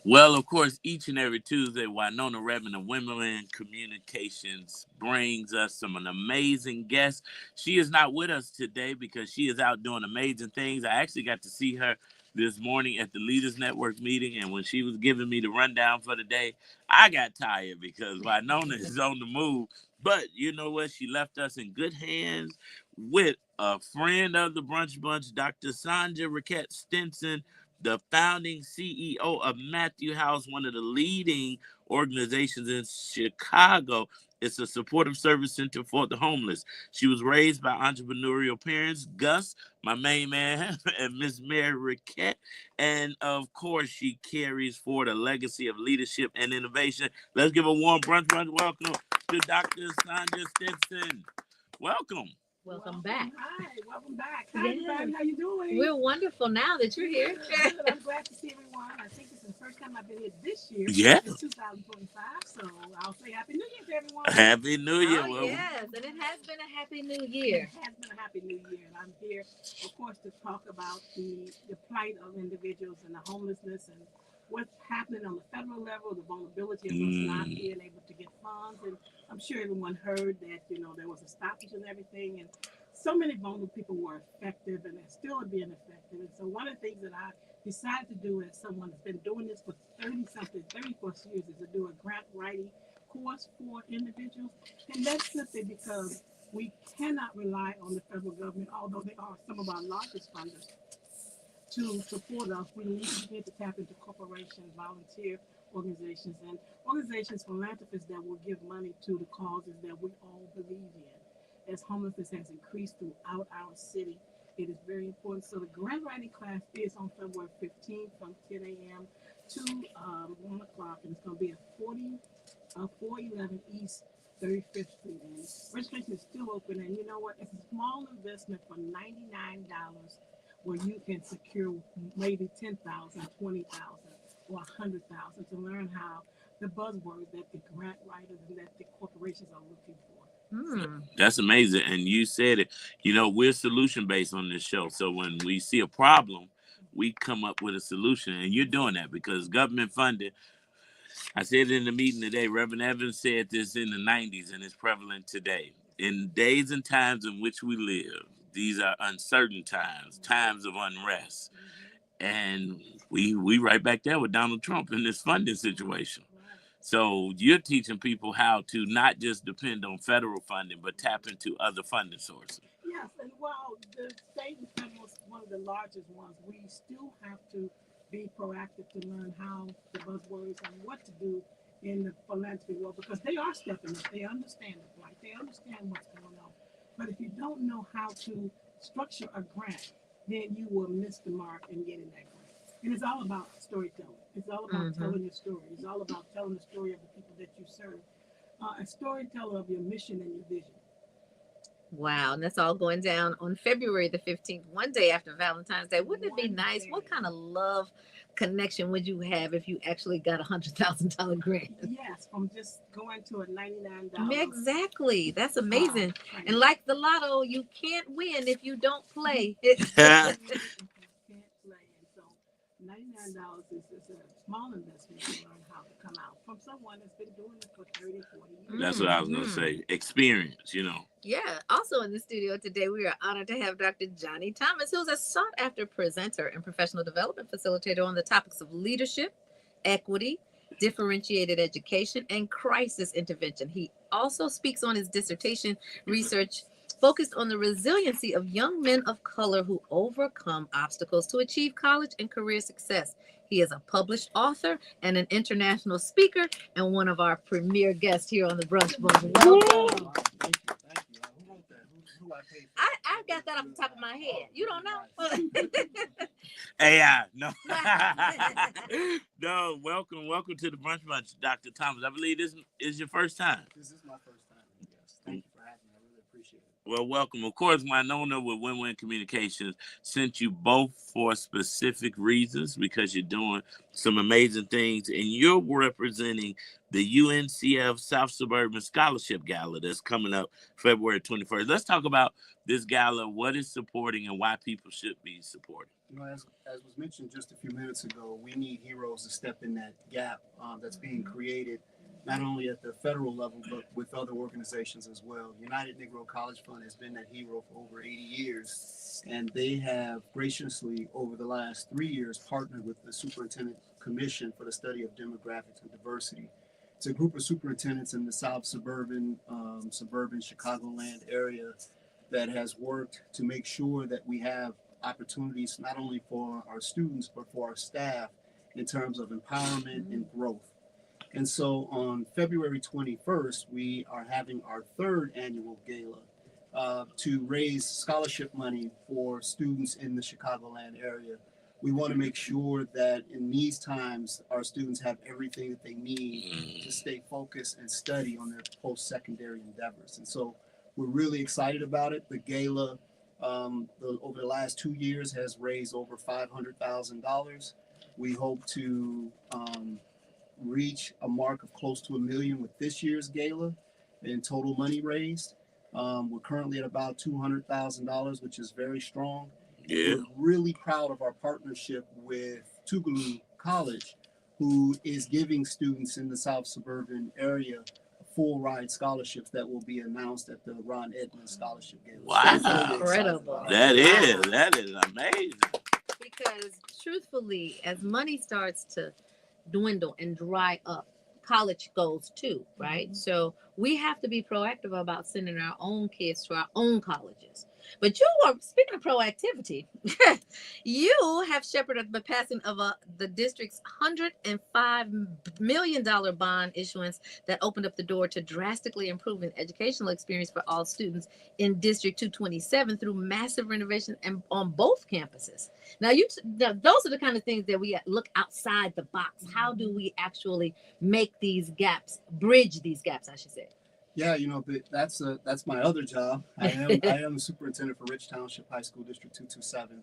Speaker 1: Well, of course, each and every Tuesday, Winona Redmond of Women Communications brings us some an amazing guests. She is not with us today because she is out doing amazing things. I actually got to see her this morning at the Leaders Network meeting, and when she was giving me the rundown for the day, I got tired because Winona is on the move. But you know what? She left us in good hands with a friend of the Brunch Bunch, Dr. Sandra Raquette Stinson, the founding CEO of Matthew House, one of the leading organizations in Chicago. It's a supportive service center for the homeless. She was raised by entrepreneurial parents, Gus, my main man, and Miss Mary Raquette. And of course, she carries forward a legacy of leadership and innovation. Let's give a warm brunch welcome to Dr. Sandra Stinson. Welcome.
Speaker 4: Welcome back.
Speaker 15: Hi, welcome back. Hi, everybody. How you doing?
Speaker 4: We're wonderful now that you're here.
Speaker 15: Good. I'm glad to see everyone. I think this is the first time I've been here this year.
Speaker 1: Yeah.
Speaker 15: It's 2025, so I'll say Happy New Year to everyone.
Speaker 1: Happy New Year.
Speaker 4: Oh, yes, and it has been a Happy New Year.
Speaker 15: It has been a Happy New Year, and I'm here, of course, to talk about the plight of individuals and the homelessness and what's happening on the federal level, the vulnerability of us not being able to get funds. And I'm sure everyone heard that, there was a stoppage and everything. And so many vulnerable people were effective and they're still being effective. And so one of the things that I decided to do as someone that's been doing this for 30+ years is to do a grant writing course for individuals. And that's simply because we cannot rely on the federal government, although they are some of our largest funders, to support us. We need to tap into corporations, volunteer organizations, and organizations, philanthropists that will give money to the causes that we all believe in. As homelessness has increased throughout our city, it is very important. So the grant writing class is on February 15th from 10 a.m. to 1 o'clock, and it's going to be at 411 East 35th Street. And registration is still open, and you know what? It's a small investment for $99 where you can secure maybe 10,000, 20,000, or 100,000 to learn how the buzzwords that the grant writers and that the corporations are looking for.
Speaker 1: That's amazing. And you said it, we're solution based on this show. So when we see a problem, we come up with a solution. And you're doing that because government funded. I said it in the meeting today. Reverend Evans said this in the 90s and it's prevalent today. In days and times in which we live, these are uncertain times, times of unrest. And we right back there with Donald Trump in this funding situation. So you're teaching people how to not just depend on federal funding, but tap into other funding sources.
Speaker 15: Yes, and while the state and federal is one of the largest ones, we still have to be proactive to learn how the buzzwords and what to do in the philanthropy world, because they are stepping up. They understand the plight. They understand what's going on. But if you don't know how to structure a grant, then you will miss the mark in getting that grant. And it's all about storytelling. It's all about telling your story. It's all about telling the story of the people that you serve. A storyteller of your mission and your vision.
Speaker 4: Wow, and that's all going down on February the 15th, one day after Valentine's Day. Wouldn't it be nice? What kind of love connection would you have if you actually got $100,000 grant?
Speaker 15: Yes, from just going to a $99.
Speaker 4: Exactly. That's amazing. And like the lotto, you can't win if you don't play.
Speaker 15: $99 is a small investment to learn how to come out from someone that's been doing it for 30, 40 years.
Speaker 1: That's what I was going to say. Experience, you know.
Speaker 4: Yeah. Also in the studio today, we are honored to have Dr. Johnny Thomas, who's a sought-after presenter and professional development facilitator on the topics of leadership, equity, differentiated education, and crisis intervention. He also speaks on his dissertation research focused on the resiliency of young men of color who overcome obstacles to achieve college and career success. He is a published author and an international speaker and one of our premier guests here on the Brunch Bunch. Welcome. I got that off the top of my head. You don't know?
Speaker 1: AI, no. No, welcome to the Brunch Bunch, Dr. Thomas. I believe this is your first time.
Speaker 2: This is my first time. Yes. Thank you for having me. I really appreciate it.
Speaker 1: Well, welcome. Of course, Winona with Win-Win Communications sent you both for specific reasons because you're doing some amazing things and you're representing the UNCF South Suburban Scholarship Gala that's coming up February 21st. Let's talk about this gala, what it's supporting and why people should be supporting.
Speaker 2: You know, as was mentioned just a few minutes ago, we need heroes to step in that gap that's being created not only at the federal level, but with other organizations as well. United Negro College Fund has been that hero for over 80 years, and they have graciously, over the last 3 years, partnered with the Superintendent Commission for the Study of Demographics and Diversity. It's a group of superintendents in the South Suburban Chicagoland area that has worked to make sure that we have opportunities not only for our students, but for our staff in terms of empowerment and growth. And so on February 21st, we are having our third annual gala to raise scholarship money for students in the Chicagoland area. We want to make sure that in these times, our students have everything that they need to stay focused and study on their post-secondary endeavors. And so we're really excited about it. The gala over the last 2 years has raised over $500,000. We hope to reach a mark of close to $1 million with this year's gala in total money raised. We're currently at about $200,000, which is very strong.
Speaker 1: Yeah.
Speaker 2: We're really proud of our partnership with Tougaloo College, who is giving students in the South Suburban area full ride scholarships that will be announced at the Ron Edmonds Scholarship Gala.
Speaker 1: Wow.
Speaker 4: That's incredible.
Speaker 1: That is amazing.
Speaker 4: Because truthfully, as money starts to dwindle and dry up, college goes too, right? So we have to be proactive about sending our own kids to our own colleges. But you are, speaking of proactivity, you have shepherded the passing of the district's $105 million bond issuance that opened up the door to drastically improving educational experience for all students in District 227 through massive renovation and on both campuses. Now, those are the kind of things that we look outside the box. How do we actually make these gaps, bridge these gaps, I should say?
Speaker 2: Yeah, you know, that's my other job. I am the superintendent for Rich Township High School District 227.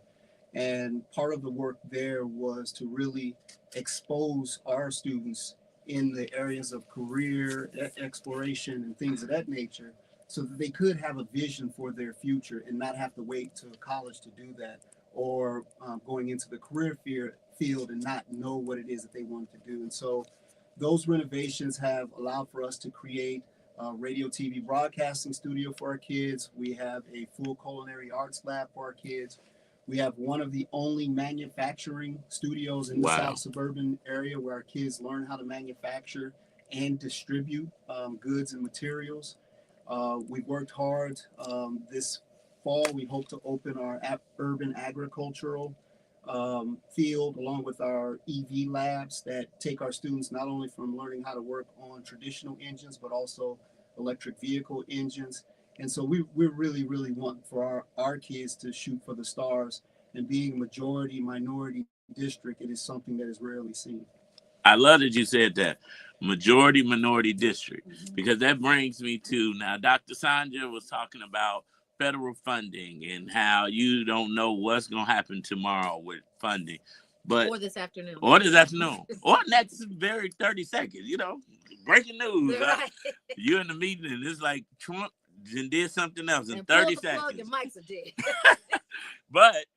Speaker 2: And part of the work there was to really expose our students in the areas of career exploration and things of that nature so that they could have a vision for their future and not have to wait to college to do that, or going into the career field and not know what it is that they wanted to do. And so those renovations have allowed for us to create radio, TV, broadcasting studio for our kids. We have a full culinary arts lab for our kids. We have one of the only manufacturing studios in the
Speaker 1: Wow.
Speaker 2: South suburban area where our kids learn how to manufacture and distribute goods and materials. We've worked hard. This fall, we hope to open our urban agricultural field along with our EV labs that take our students not only from learning how to work on traditional engines, but also electric vehicle engines. And so we really want for our kids to shoot for the stars. And being a majority minority district, it is something that is rarely seen.
Speaker 1: I love that you said that. Majority minority district. Because that brings me to now Dr. Sandra was talking about federal funding and how you don't know what's gonna happen tomorrow with funding. But
Speaker 4: Or this afternoon.
Speaker 1: or next very 30 seconds, you know. Breaking news.
Speaker 4: Right.
Speaker 1: You're in the meeting and it's like Trump did something else in
Speaker 4: And
Speaker 1: 30
Speaker 4: pull the plug,
Speaker 1: seconds.
Speaker 4: your mics are dead.
Speaker 1: But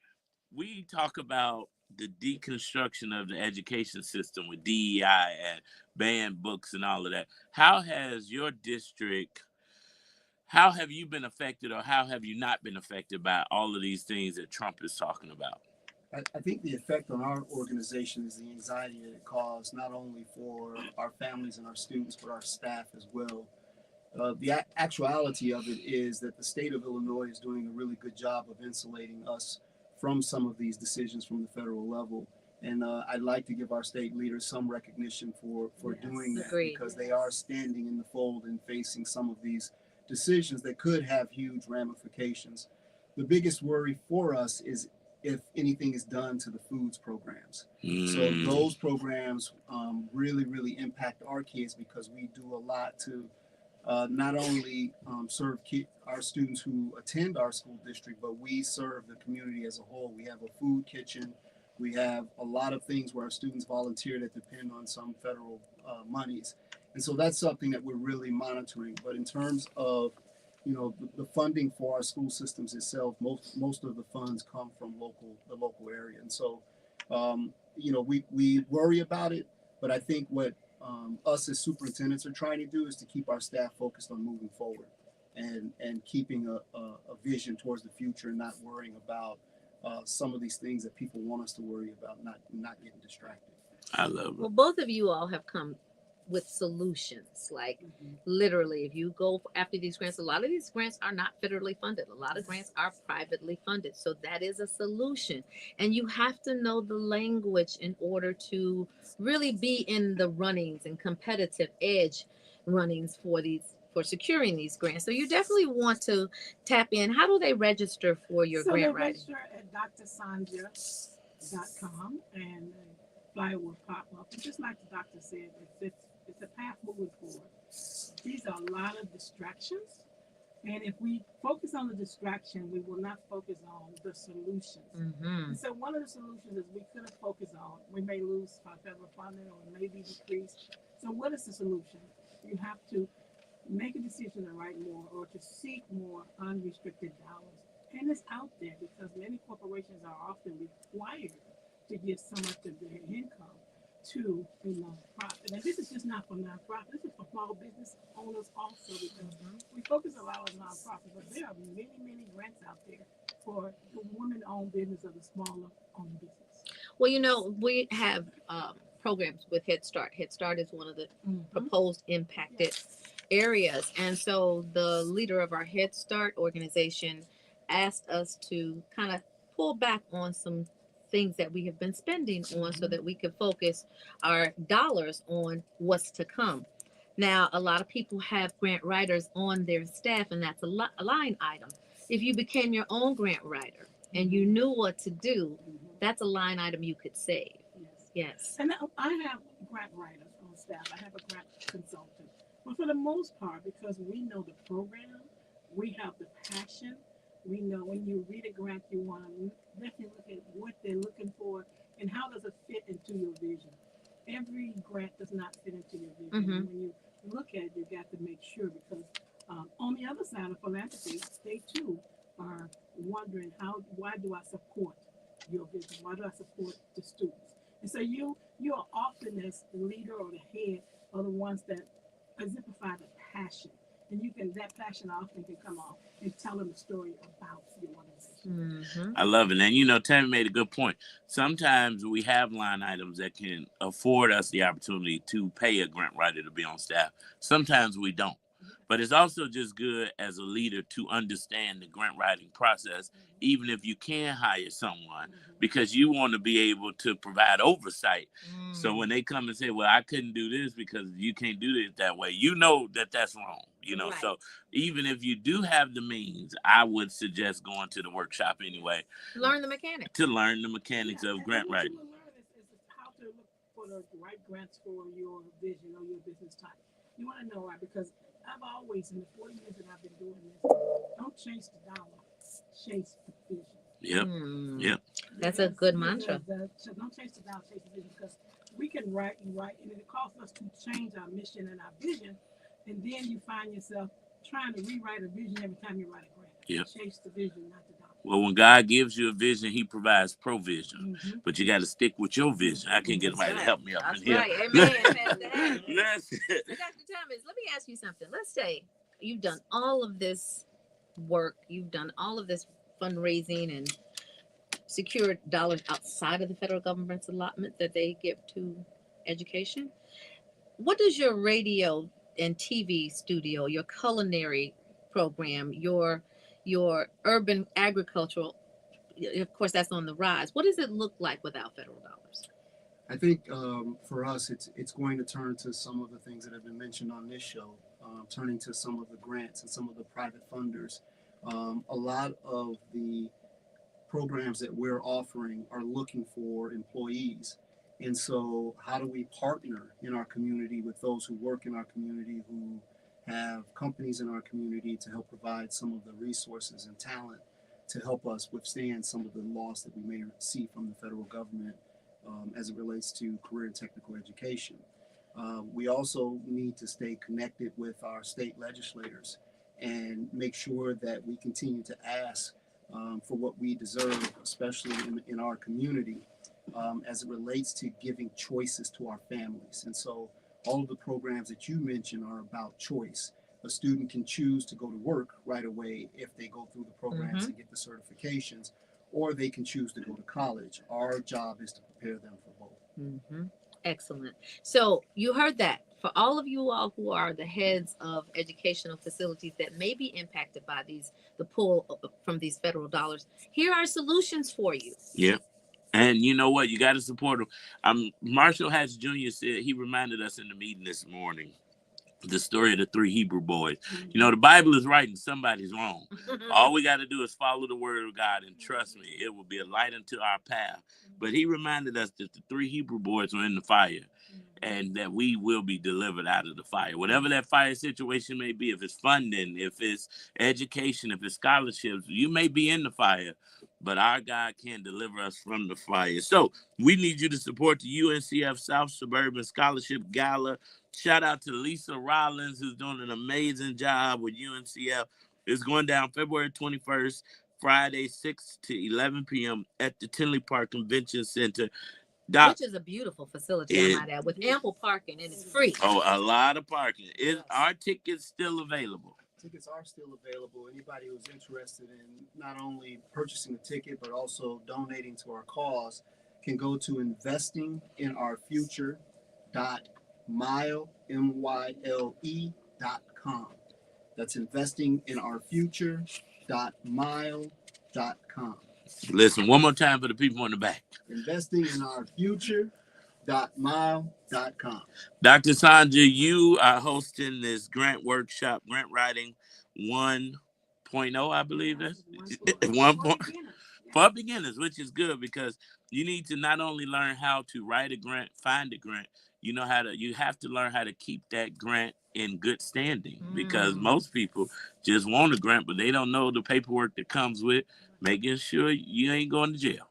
Speaker 1: we talk about the deconstruction of the education system with DEI and banned books and all of that. How has your district, how have you been affected or how have you not been affected by all of these things that Trump is talking about?
Speaker 2: I think the effect on our organization is the anxiety that it caused, not only for our families and our students, but our staff as well. The actuality of it is that the state of Illinois is doing a really good job of insulating us from some of these decisions from the federal level. And I'd like to give our state leaders some recognition for doing that, because they are standing in the fold and facing some of these decisions that could have huge ramifications. The biggest worry for us is if anything is done to the foods programs. So those programs really impact our kids, because we do a lot to not only serve our students who attend our school district, but we serve the community as a whole. We have a food kitchen. We have a lot of things where our students volunteer that depend on some federal monies. And so that's something that we're really monitoring. But in terms of the funding for our school systems itself, most of the funds come from the local area. And so, we worry about it, but I think what us as superintendents are trying to do is to keep our staff focused on moving forward and keeping a vision towards the future, and not worrying about some of these things that people want us to worry about, not getting distracted.
Speaker 1: I love it.
Speaker 4: Well, both of you all have come with solutions. Like literally, if you go after these grants, a lot of these grants are not federally funded. A lot of grants are privately funded. So that is a solution. And you have to know the language in order to really be in the runnings and competitive edge runnings for securing these grants. So you definitely want to tap in. How do they register for your grant writing?
Speaker 15: Register at drsandra.com and flyer will pop up. And just like the doctor said, it's a path moving forward. These are a lot of distractions. And if we focus on the distraction, we will not focus on the solutions. And so one of the solutions is we could have focused on, we may lose our federal funding or it may be decreased. So what is the solution? You have to make a decision to write more or to seek more unrestricted dollars. And it's out there because many corporations are often required to give so much of their income to a nonprofit. And this is just not for nonprofit, this is for small business owners also, because we focus a lot on nonprofits, but there are many grants out there for the women-owned business or the smaller owned business.
Speaker 4: Well, we have programs with Head Start. Head Start is one of the proposed impacted areas. And so the leader of our Head Start organization asked us to kind of pull back on some things that we have been spending on so that we could focus our dollars on what's to come. Now, a lot of people have grant writers on their staff, and that's a line item. If you became your own grant writer and you knew what to do, that's a line item you could save. Yes.
Speaker 15: And I have grant writers on staff. I have a grant consultant. But for the most part, because we know the program, we have the passion. We know when you read a grant, you want to definitely look at what they're looking for and how does it fit into your vision. Every grant does not fit into your vision. And when you look at it, you got to make sure, because on the other side of philanthropy, they too are wondering why do I support your vision? Why do I support the students? And so you are often, as the leader or the head, are the ones that exemplify the passion. And that passion often can come off and tell them a story about your organization.
Speaker 4: Mm-hmm.
Speaker 1: I love it. And, you know, Tammy made a good point. Sometimes we have line items that can afford us the opportunity to pay a grant writer to be on staff. Sometimes we don't. But it's also just good as a leader to understand the grant writing process, even if you can hire someone, because you want to be able to provide oversight. So when they come and say, well, I couldn't do this because you can't do it that way, you know that that's wrong. You know,
Speaker 4: Right.
Speaker 1: so even if you do have the means, I would suggest going to the workshop anyway
Speaker 4: Learn the mechanics.
Speaker 1: to learn the mechanics of grant writing.
Speaker 15: What you will learn is how to look for the right grants for your vision or your business type. You want to know why? Because I've always, in the 40 years that I've been doing this, don't chase the dollar, chase the vision.
Speaker 1: Yep. Yep.
Speaker 4: That's a good mantra.
Speaker 15: So don't chase the dollar, chase the vision, because we can write and write, and it costs us to change our mission and our vision, and then you find yourself trying to rewrite a vision every time you write a grant.
Speaker 1: Yep.
Speaker 15: Chase the vision, not the dollar.
Speaker 1: Well, when God gives you a vision, he provides provision. But you got to stick with your vision. I can't get somebody to help me up in here.
Speaker 4: Right. Amen. Pastor Harris.
Speaker 1: Let's
Speaker 4: Dr. Thomas, let me ask you something. Let's say you've done all of this work, you've done all of this fundraising and secured dollars outside of the federal government's allotment that they give to education. What does your radio and TV studio, your culinary program, your urban agricultural, of course that's on the rise. What does it look like without federal dollars?
Speaker 2: I think for us, it's going to turn to some of the things that have been mentioned on this show, turning to some of the grants and some of the private funders. A lot of the programs that we're offering are looking for employees. And so how do we partner in our community with those who work in our community, who have companies in our community to help provide some of the resources and talent to help us withstand some of the loss that we may see from the federal government as it relates to career and technical education. We also need to stay connected with our state legislators and make sure that we continue to ask for what we deserve, especially in our community, as it relates to giving choices to our families. And so all of the programs that you mentioned are about choice. A student can choose to go to work right away if they go through the programs and get the certifications, or they can choose to go to college. Our job is to prepare them for both.
Speaker 4: Excellent. So you heard that. For all of you all who are the heads of educational facilities that may be impacted by the pull from these federal dollars, here are solutions for you.
Speaker 1: Yep. And you know what? You got to support them. Marshall Hatch Jr. said, he reminded us in the meeting this morning, the story of the 3 Hebrew boys. You know, the Bible is right and somebody's wrong. All we got to do is follow the word of God, and trust me, it will be a light unto our path. But he reminded us that the 3 Hebrew boys were in the fire, and that we will be delivered out of the fire. Whatever that fire situation may be, if it's funding, if it's education, if it's scholarships, you may be in the fire, but our God can deliver us from the fire. So we need you to support the UNCF South Suburban Scholarship Gala. Shout out to Lisa Rollins, who's doing an amazing job with UNCF. It's going down February 21st, Friday, 6 to 11 p.m. at the Tinley Park Convention Center.
Speaker 4: Which is a beautiful facility, I might add, with ample parking, and it's free.
Speaker 1: Oh, a lot of parking. Are tickets still available?
Speaker 2: Tickets are still available. Anybody who's interested in not only purchasing a ticket, but also donating to our cause can go to investinginourfuture.myle.com. That's investinginourfuture.myle.com.
Speaker 1: Listen, one more time for the people in the back.
Speaker 2: Investinginourfuture.myle.com.
Speaker 1: Dr. Sandra, you are hosting this grant workshop, Grant Writing 1.0, I believe that's 1. For beginners, which is good because you need to not only learn how to write a grant, find a grant, you have to learn how to keep that grant in good standing, because most people just want a grant, but they don't know the paperwork that comes with making sure you ain't going to jail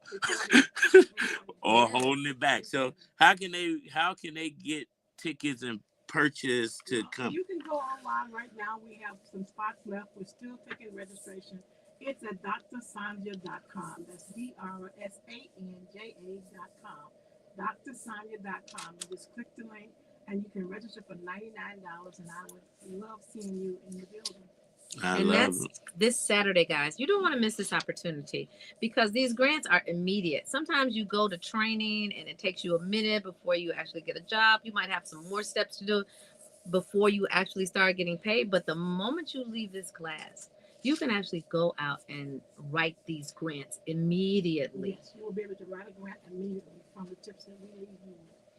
Speaker 1: or holding it back. So how can they get tickets and purchase to come?
Speaker 15: You can go online right now. We have some spots left. We're still taking registration. It's at drsanja.com. That's DRSANJA.com. drsanja.com. You just click the link and you can register for $99, and I would love seeing you in the building.
Speaker 1: I
Speaker 4: And
Speaker 1: love
Speaker 4: that's
Speaker 1: it.
Speaker 4: this Saturday, guys. You don't want to miss this opportunity because these grants are immediate. Sometimes you go to training and it takes you a minute before you actually get a job. You might have some more steps to do before you actually start getting paid. But the moment you leave this class, you can actually go out and write these grants immediately.
Speaker 15: Yes, you will be able to write a grant immediately from the tips that we leave you.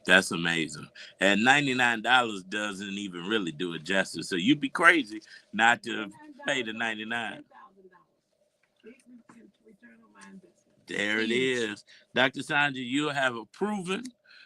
Speaker 1: That's amazing. And $99 doesn't even really do it justice. So you'd be crazy not to pay the $99. There it is. Dr. Sandra, you have proven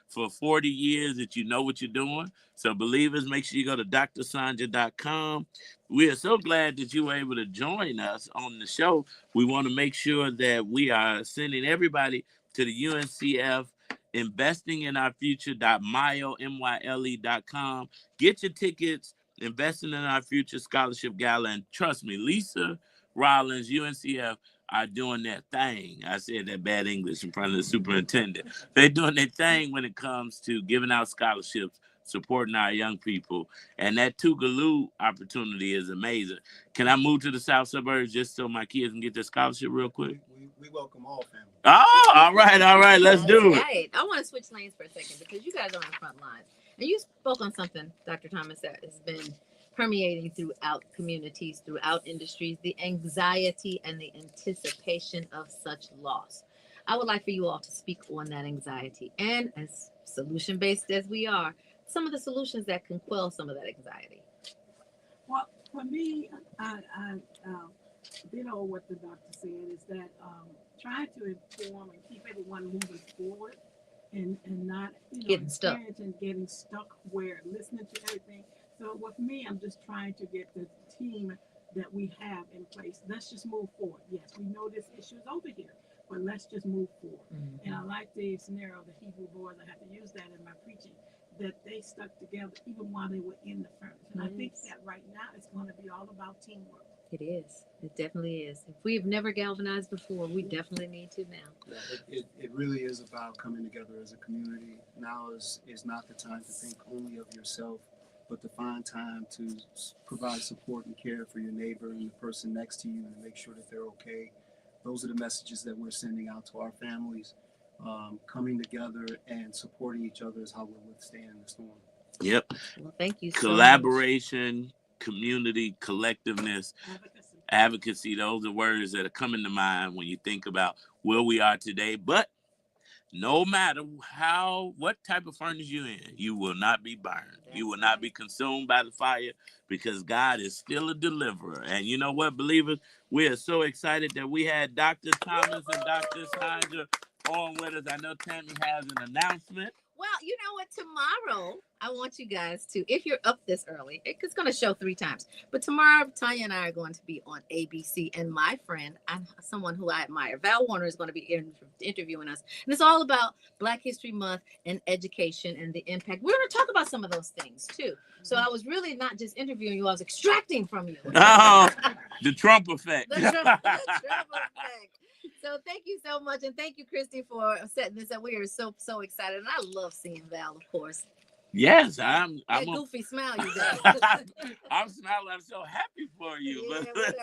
Speaker 1: for 40 years that you know what you're doing. So believers, make sure you go to drsandra.com. We are so glad that you were able to join us on the show. We want to make sure that we are sending everybody to the UNCF investing in our future.myle.com. Get your tickets, investing in our future scholarship gala. And trust me, Lisa Rollins, UNCF, are doing their thing. I said that bad English in front of the superintendent. They're doing their thing when it comes to giving out scholarships, supporting our young people. And that Tougaloo opportunity is amazing. Can I move to the south suburbs just so my kids can get their scholarship real quick?
Speaker 2: We welcome all families.
Speaker 1: Oh, all right. Let's do it.
Speaker 4: Right. I want to switch lanes for a second because you guys are on the front lines. And you spoke on something, Dr. Thomas, that has been permeating throughout communities, throughout industries, the anxiety and the anticipation of such loss. I would like for you all to speak on that anxiety and, as solution based as we are, some of the solutions that can quell some of that anxiety.
Speaker 15: Well, for me, I bit on what the doctor said is that trying to inform and keep everyone moving forward and not
Speaker 4: getting stuck
Speaker 15: where listening to everything. So with me, I'm just trying to get the team that we have in place. Let's just move forward. Yes, we know this issue is over here, but let's just move forward. Mm-hmm. And I like the scenario of the Hebrew boys. I have to use that in my preaching, that they stuck together even while they were in the furnace. And I think that right now it's going to be all about teamwork.
Speaker 4: It is. It definitely is. If we've never galvanized before, we definitely need to now.
Speaker 2: Yeah, it really is about coming together as a community. Now is not the time to think only of yourself, but to find time to provide support and care for your neighbor and the person next to you and make sure that they're okay. Those are the messages that we're sending out to our families. Coming together and supporting each other is how we'll withstand the storm.
Speaker 1: Yep.
Speaker 4: Well, thank you.
Speaker 1: Collaboration, community, collectiveness, advocacy. Those are words that are coming to mind when you think about where we are today. But no matter what type of furnace you're in, you will not be burned. You will not be consumed by the fire because God is still a deliverer. And you know what, believers? We are so excited that we had Dr. Thomas and Dr. Sandra on with us. I know Tammy has an announcement.
Speaker 4: Well, you know what? Tomorrow, I want you guys to, if you're up this early, it's going to show 3 times. But tomorrow, Tanya and I are going to be on ABC. And my friend, someone who I admire, Val Warner, is going to be interviewing us. And it's all about Black History Month and education and the impact. We're going to talk about some of those things, too. So I was really not just interviewing you, I was extracting from you.
Speaker 1: Oh, the Trump effect.
Speaker 4: The Trump effect. So thank you so much. And thank you, Christy, for setting this up. We are so excited. And I love seeing Val, of course.
Speaker 1: Yes, I'm
Speaker 4: that goofy smile you got.
Speaker 1: I'm smiling. I'm so happy for you.
Speaker 4: Yeah,
Speaker 1: but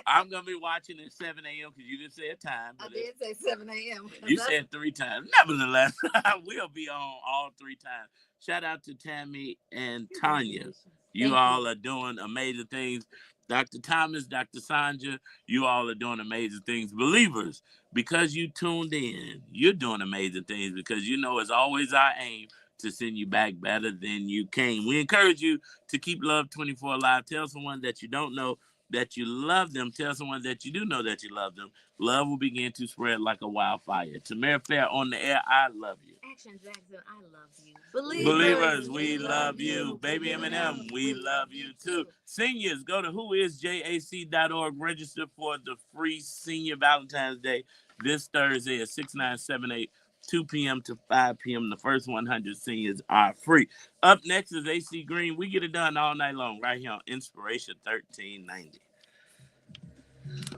Speaker 1: I'm going to be watching at 7 a.m. because you didn't say a time.
Speaker 4: I did say 7 a.m.
Speaker 1: You said 3 times. Nevertheless, we'll be on all 3 times. Shout out to Tammy and Tanya. You all are doing amazing things. Dr. Thomas, Dr. Sandra, you all are doing amazing things. Believers, because you tuned in, you're doing amazing things because you know it's always our aim to send you back better than you came. We encourage you to keep Love 24 alive. Tell someone that you don't know that you love them. Tell someone that you do know that you love them. Love will begin to spread like a wildfire. Tamara Fair on the air, I love you.
Speaker 4: Action Jackson, I love you.
Speaker 1: Believers, we love you. Baby Eminem, we love you too. Seniors, go to whoisjac.org. Register for the free Senior Valentine's Day this Thursday at 6978, 2 p.m. to 5 p.m. The first 100 seniors are free. Up next is AC Green. We get it done all night long right here on Inspiration 1390.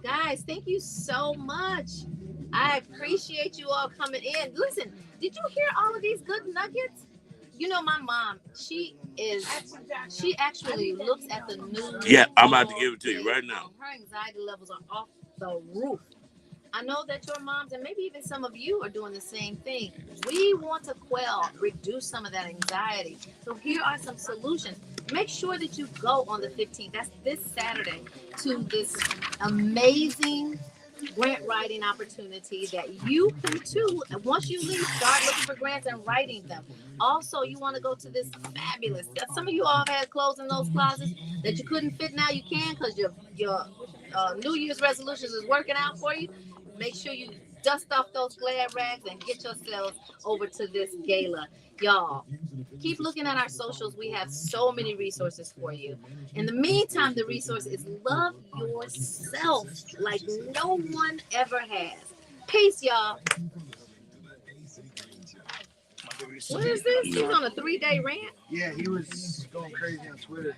Speaker 4: Guys, thank you so much. I appreciate you all coming in. Listen, did you hear all of these good nuggets? You know, my mom, she actually looks at the news.
Speaker 1: Yeah, I'm about to give it to you right now.
Speaker 4: Her anxiety levels are off the roof. I know that your moms and maybe even some of you are doing the same thing. We want to reduce some of that anxiety. So here are some solutions. Make sure that you go on the 15th. That's this Saturday to this amazing grant writing opportunity that you can too. Once you leave, start looking for grants and writing them. Also, you want to go to this fabulous. Some of you all have had clothes in those closets that you couldn't fit. Now you can because your New Year's resolutions is working out for you. Make sure you dust off those glad rags and get yourselves over to this gala. Y'all, keep looking at our socials. We have so many resources for you. In the meantime, the resource is love yourself like no one ever has. Peace, y'all. What is this? He's on a 3-day rant?
Speaker 2: Yeah, he was going crazy on Twitter.